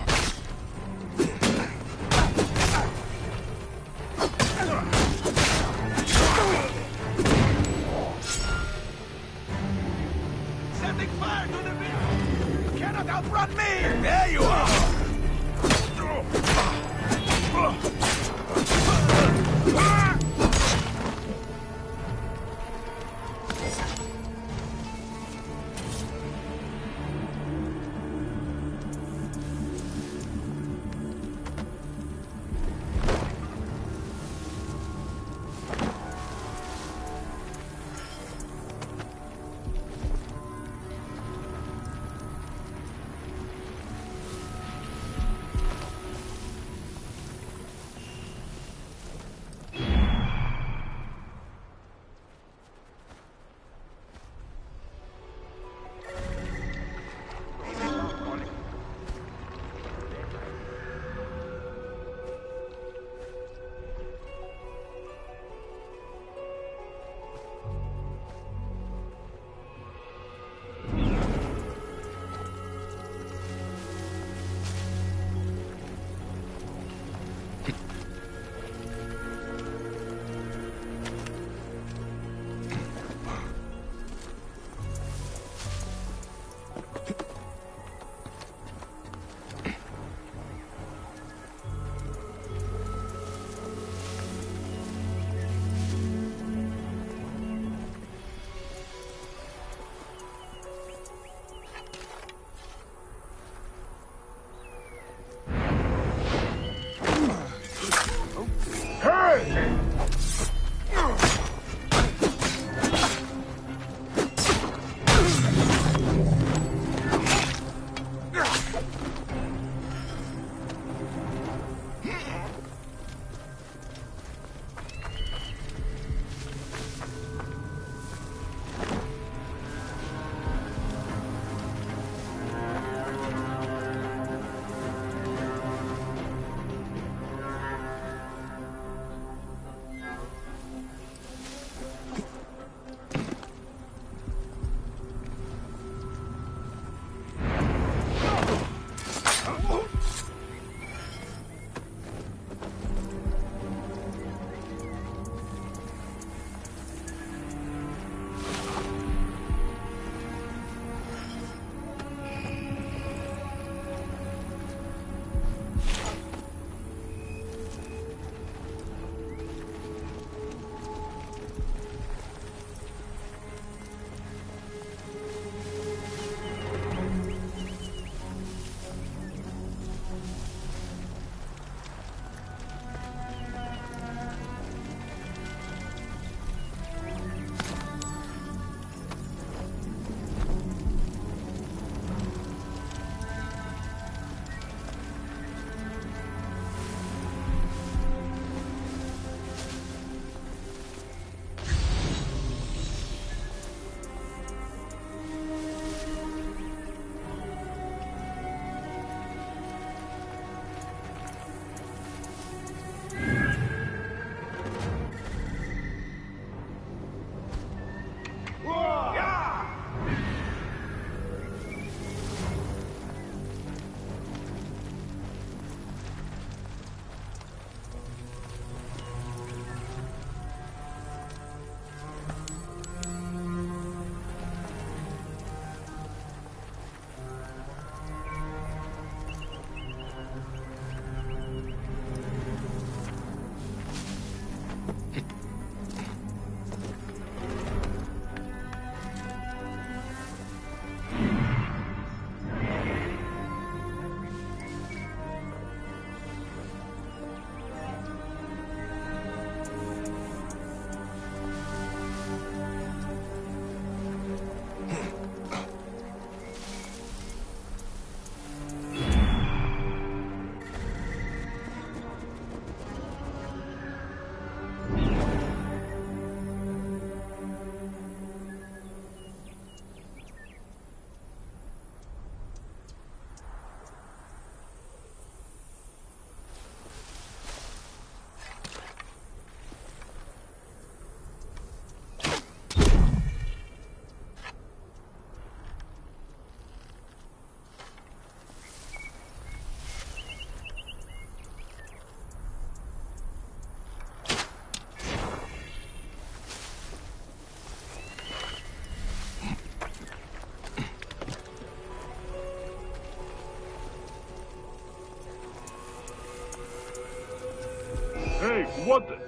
What the...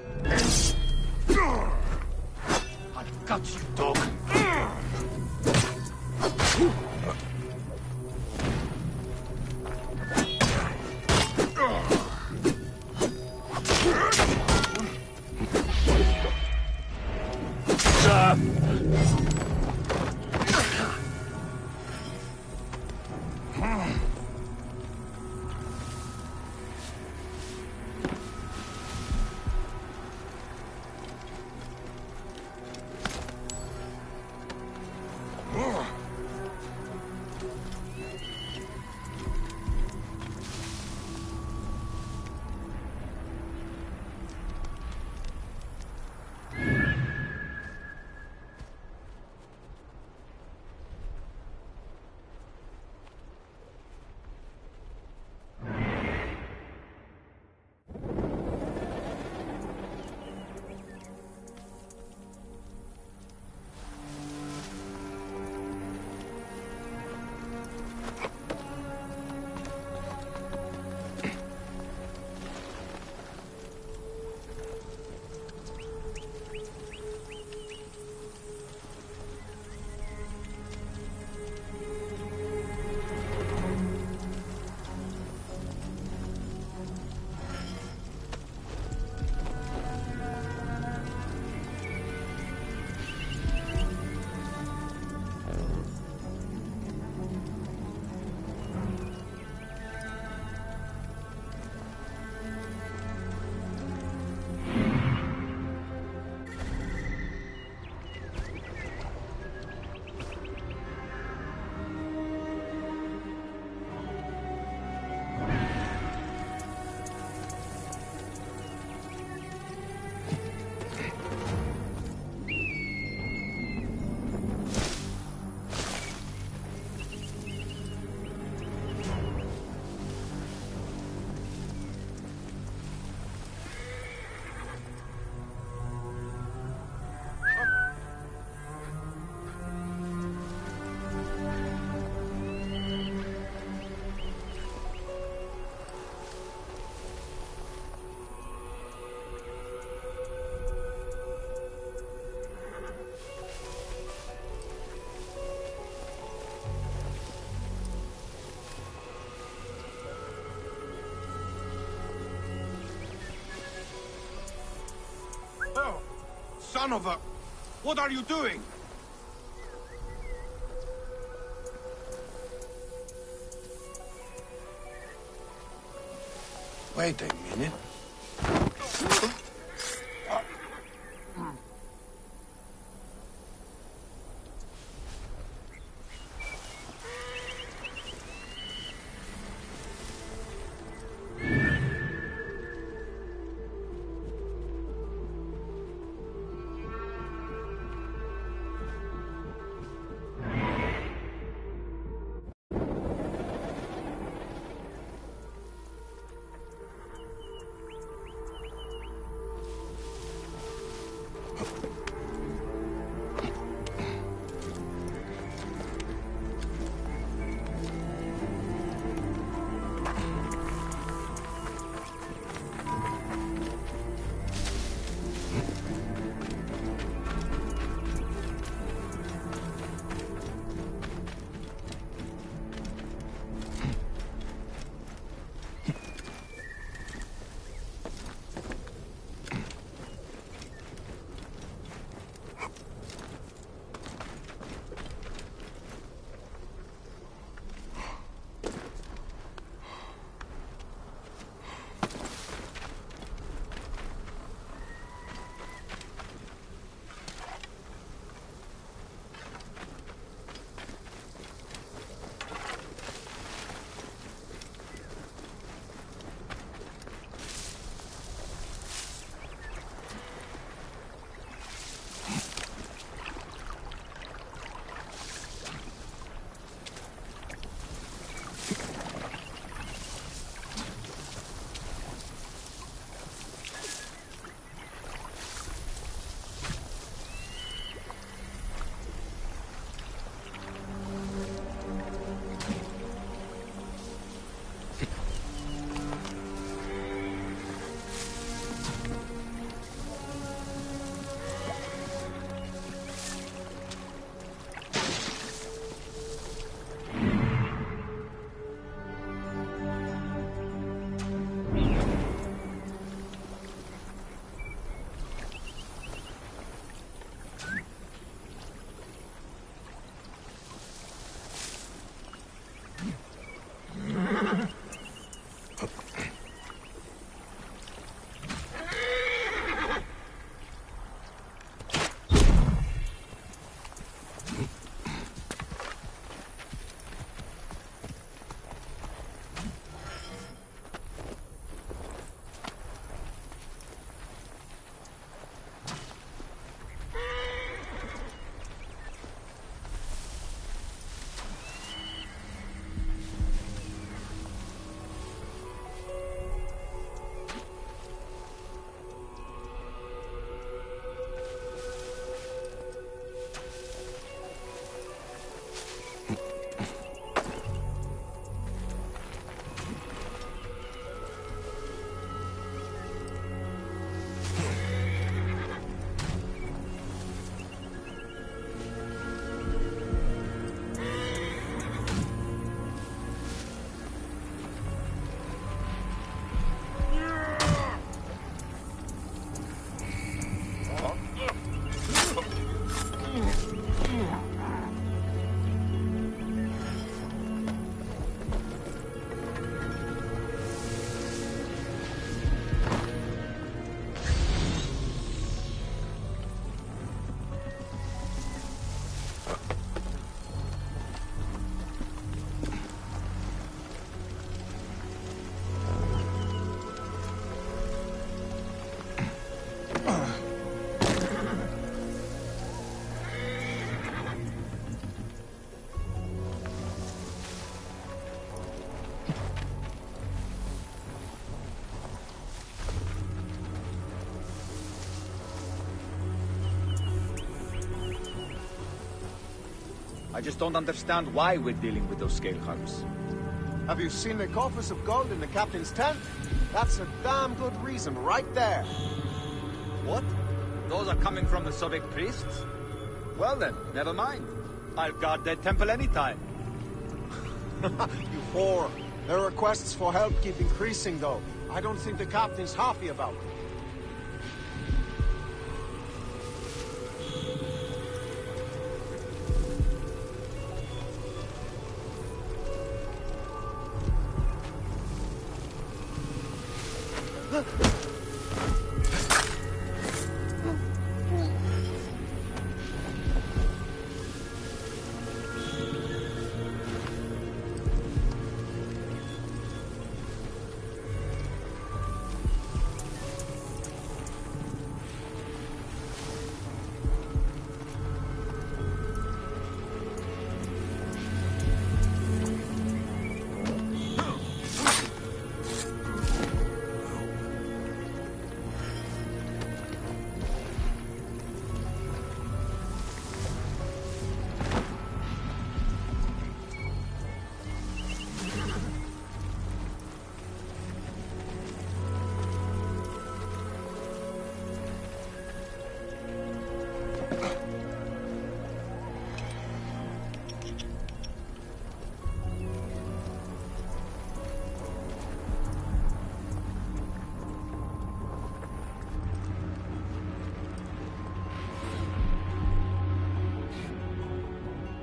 I've got you, dog. Son of a... What are you doing? Wait a minute. I just don't understand why we're dealing with those scale harps. Have you seen the coffers of gold in the captain's tent? That's a damn good reason right there. What? Those are coming from the Sobek priests? Well then, never mind. I'll guard that temple anytime. You whore. Their requests for help keep increasing, though. I don't think the captain's happy about it.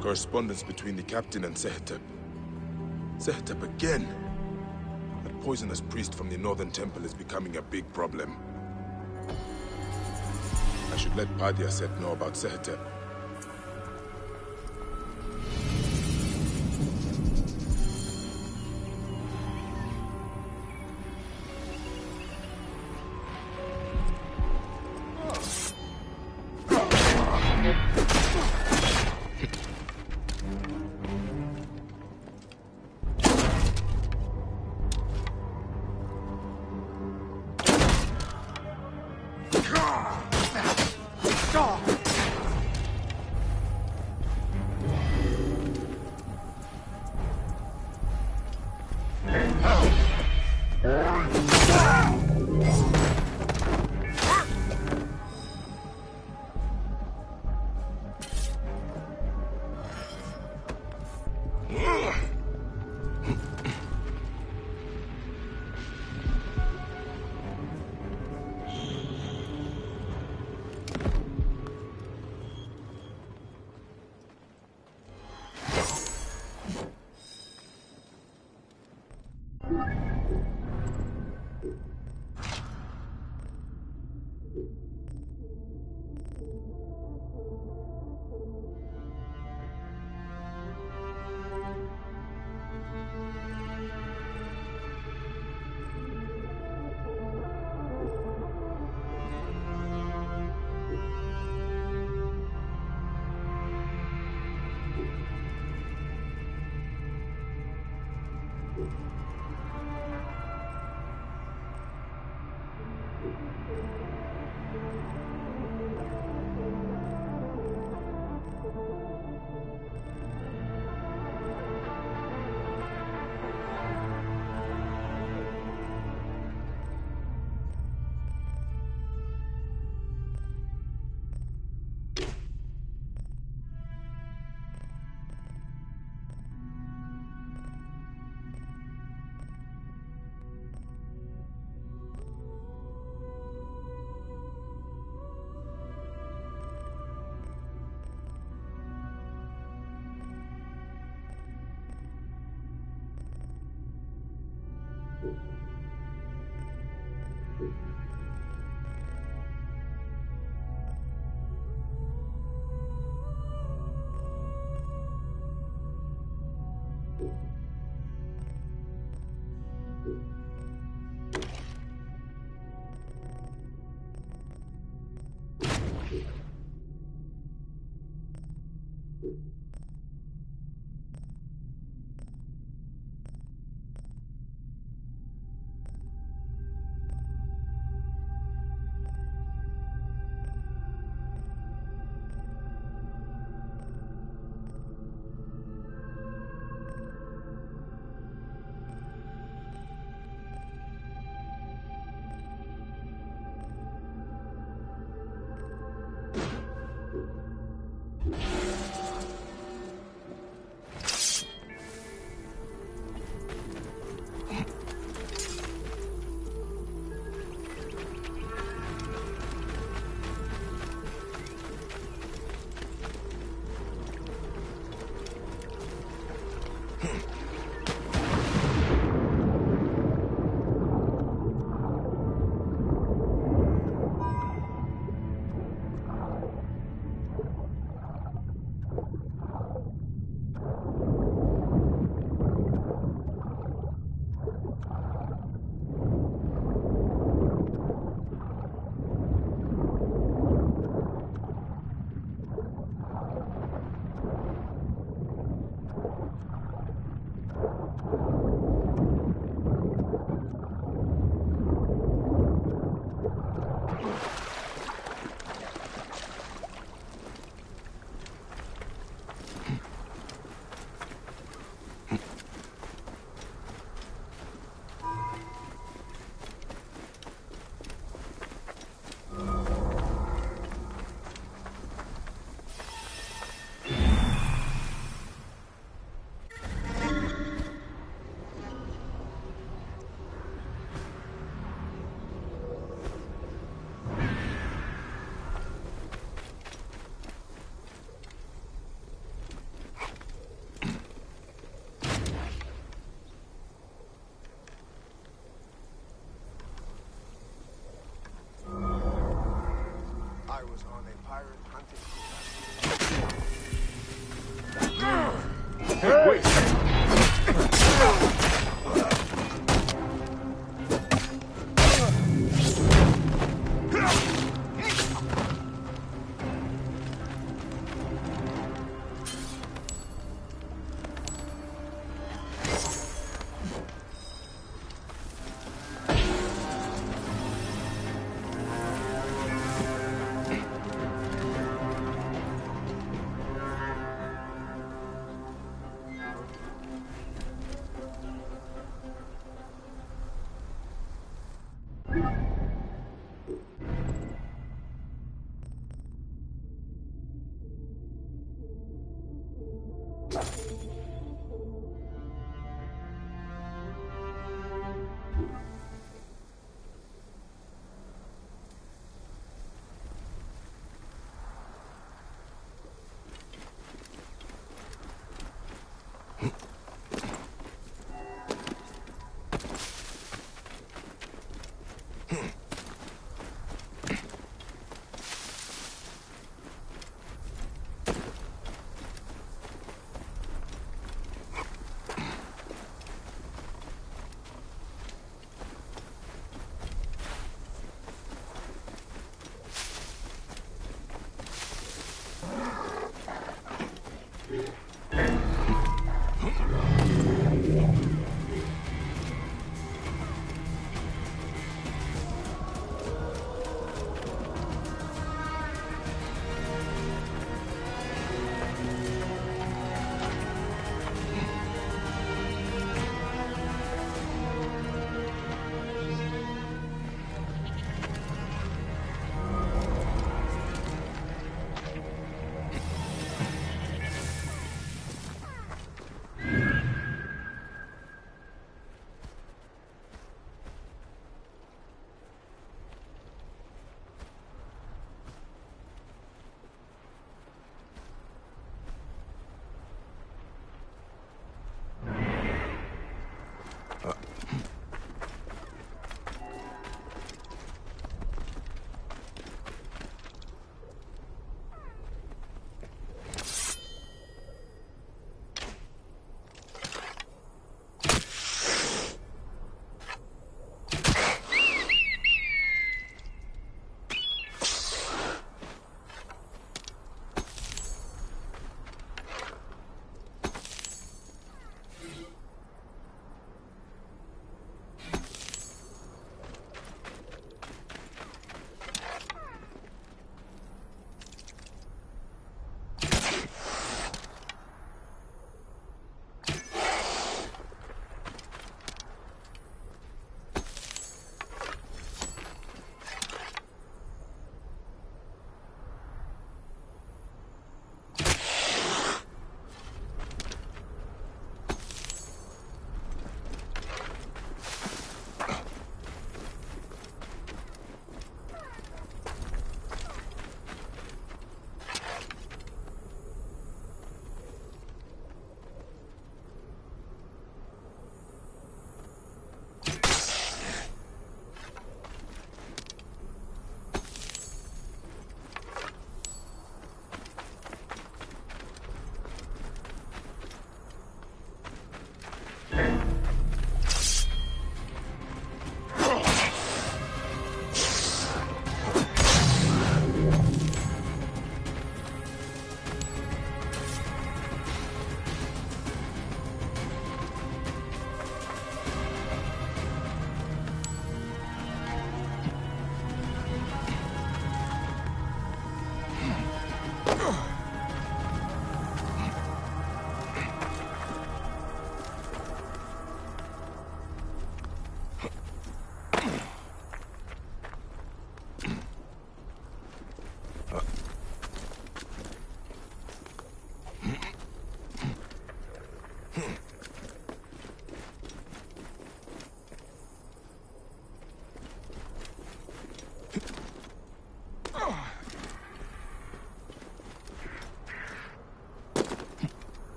Correspondence between the captain and Sehetep. Sehetep again! That poisonous priest from the northern temple is becoming a big problem. I should let Padiaset know about Sehetep.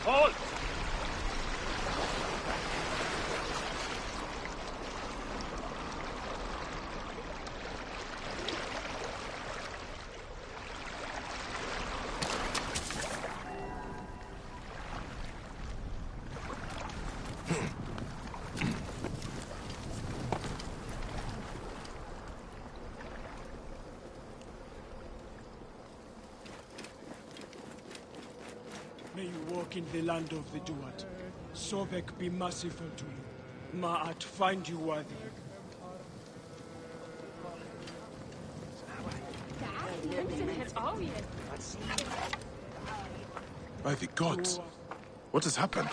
Halt! May you walk in the land of the Duat. Sobek be merciful to you. Ma'at find you worthy. By the gods, what has happened?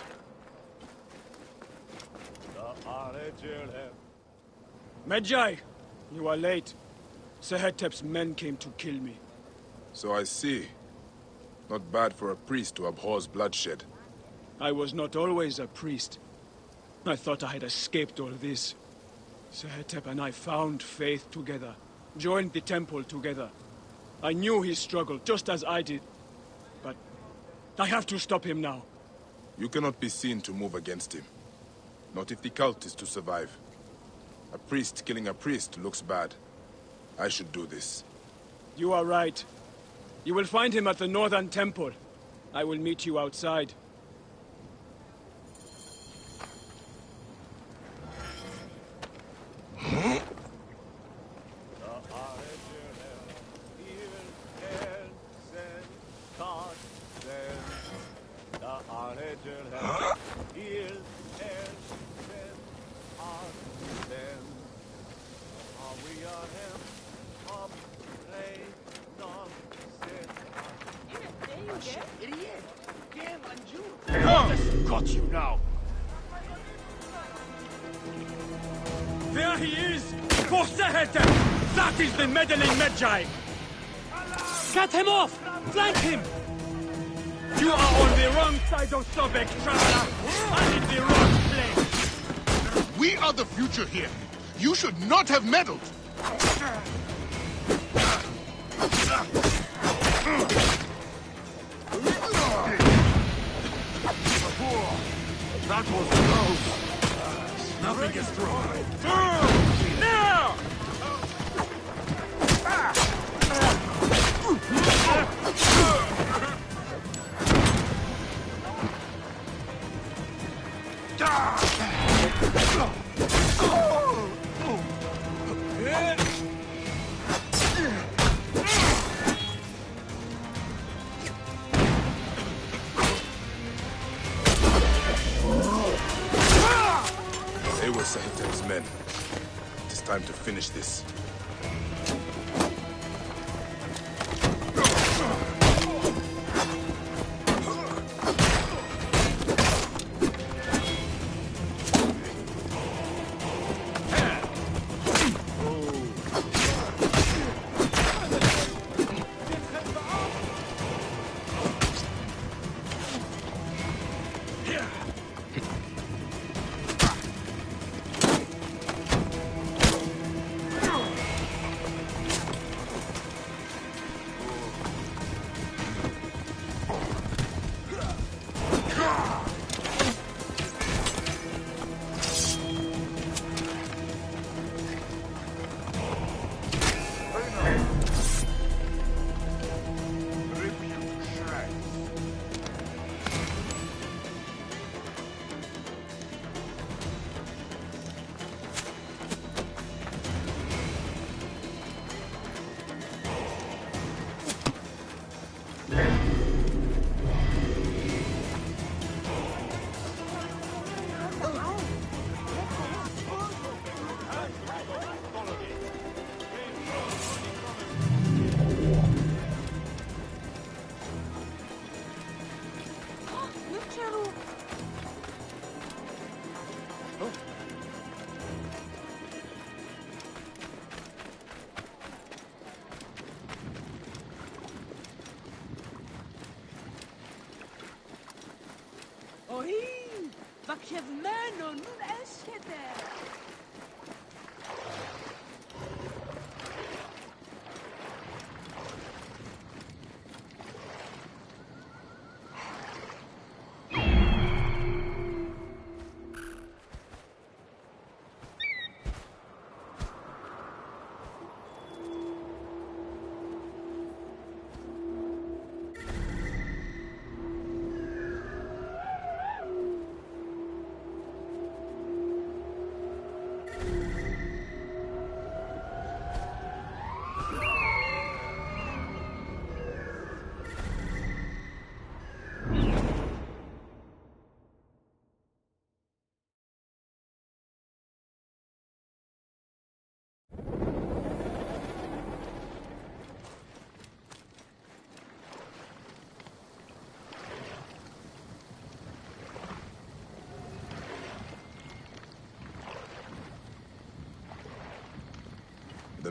Medjay, you are late. Sehetep's men came to kill me. So I see. Not bad for a priest who abhors bloodshed. I was not always a priest. I thought I had escaped all this. Sehetep and I found faith together, joined the temple together. I knew he struggled, just as I did. But I have to stop him now. You cannot be seen to move against him. Not if the cult is to survive. A priest killing a priest looks bad. I should do this. You are right. You will find him at the Northern Temple. I will meet you outside. Got you now. There he is! For Sehetep! That is the meddling Medjay! Cut him off! Flank him! You are on the wrong side of Sobek, traveler! And in the wrong place! We are the future here. You should not have meddled. That was close. Nothing is dry. Now! They were Sahitep's men. It is time to finish this.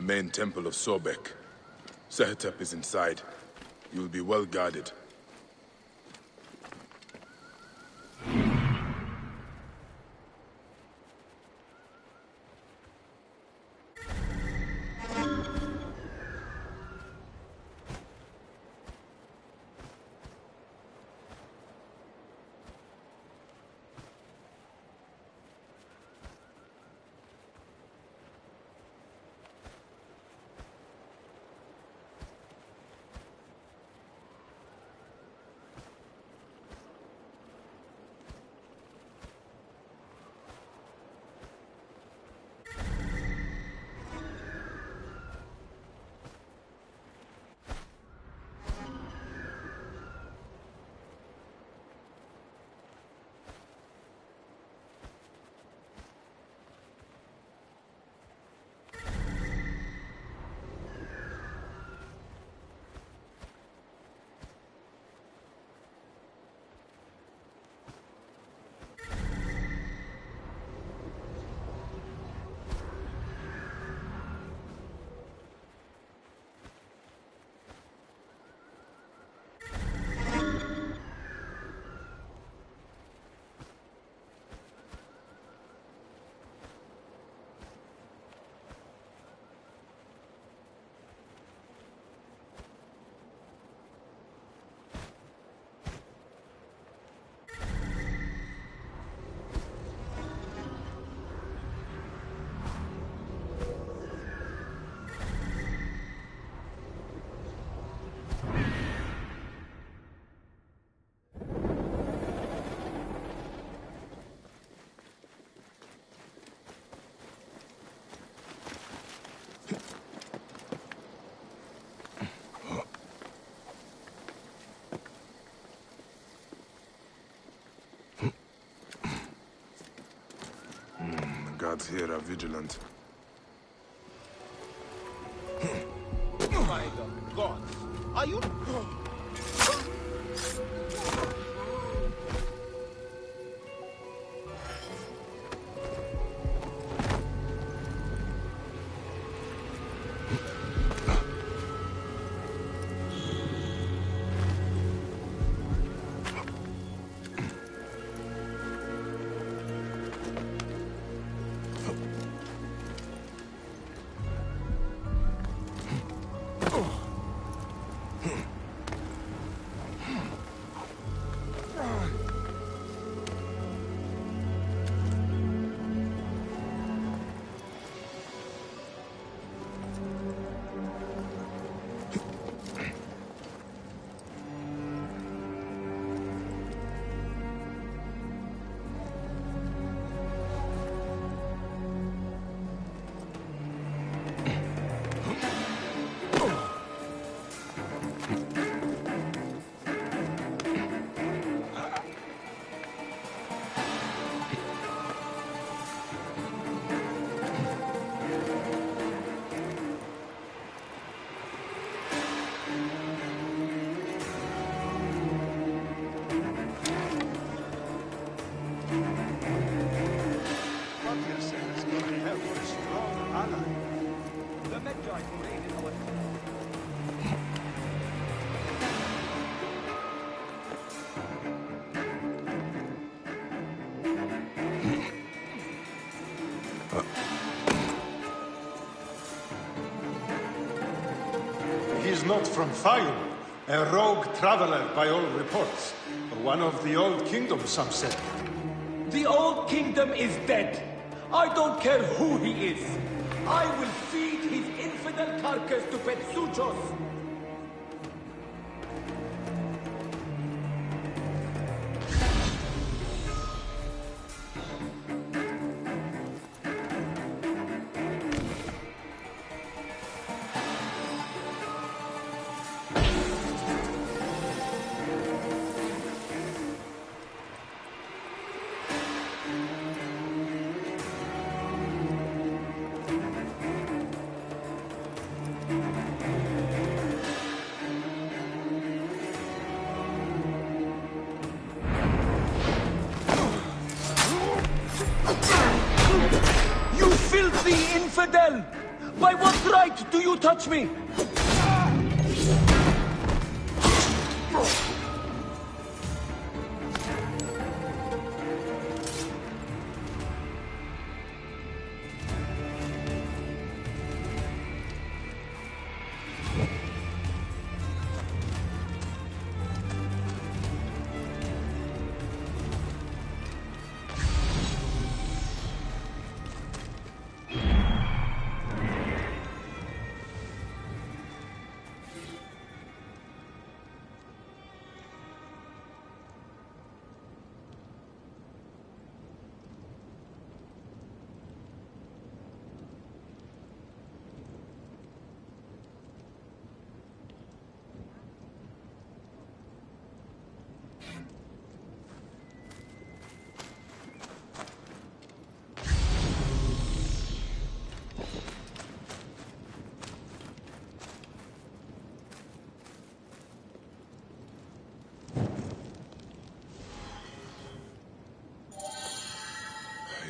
main temple of Sobek. Sehetep is inside. You'll be well guarded. Guards here are vigilant. My God! Are you... He's not from Fayum, a rogue traveler by all reports. One of the Old Kingdom, some said. The Old Kingdom is dead. I don't care who he is. I will feed his infidel carcass to Petsuchos. By what right do you touch me?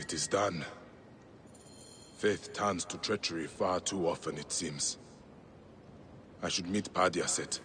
It is done. Faith turns to treachery far too often, it seems. I should meet Padiaset.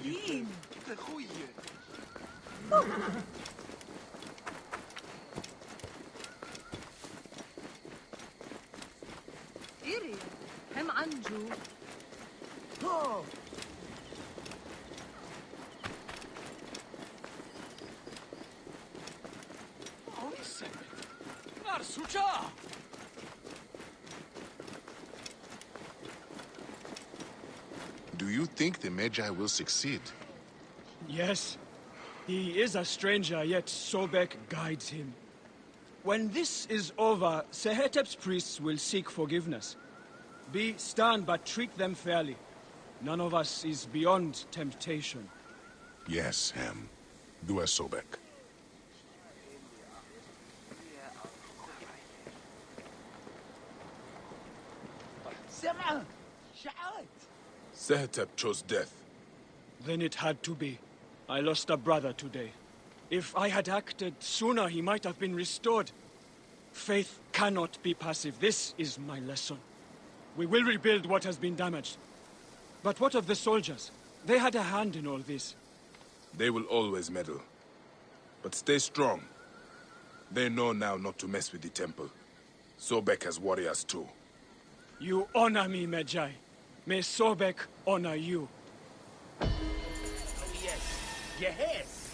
مين؟ اخويا إيري هم عنجو Do you think the Magi will succeed? Yes. He is a stranger, yet Sobek guides him. When this is over, Sehetep's priests will seek forgiveness. Be stern, but treat them fairly. None of us is beyond temptation. Yes, Ham. Do as Sobek. Sehetep chose death. Then it had to be. I lost a brother today. If I had acted sooner, he might have been restored. Faith cannot be passive. This is my lesson. We will rebuild what has been damaged. But what of the soldiers? They had a hand in all this. They will always meddle. But stay strong. They know now not to mess with the temple. Sobek has warriors too. You honor me, Medjay. May Sobek honor you. Oh, yes. Yes.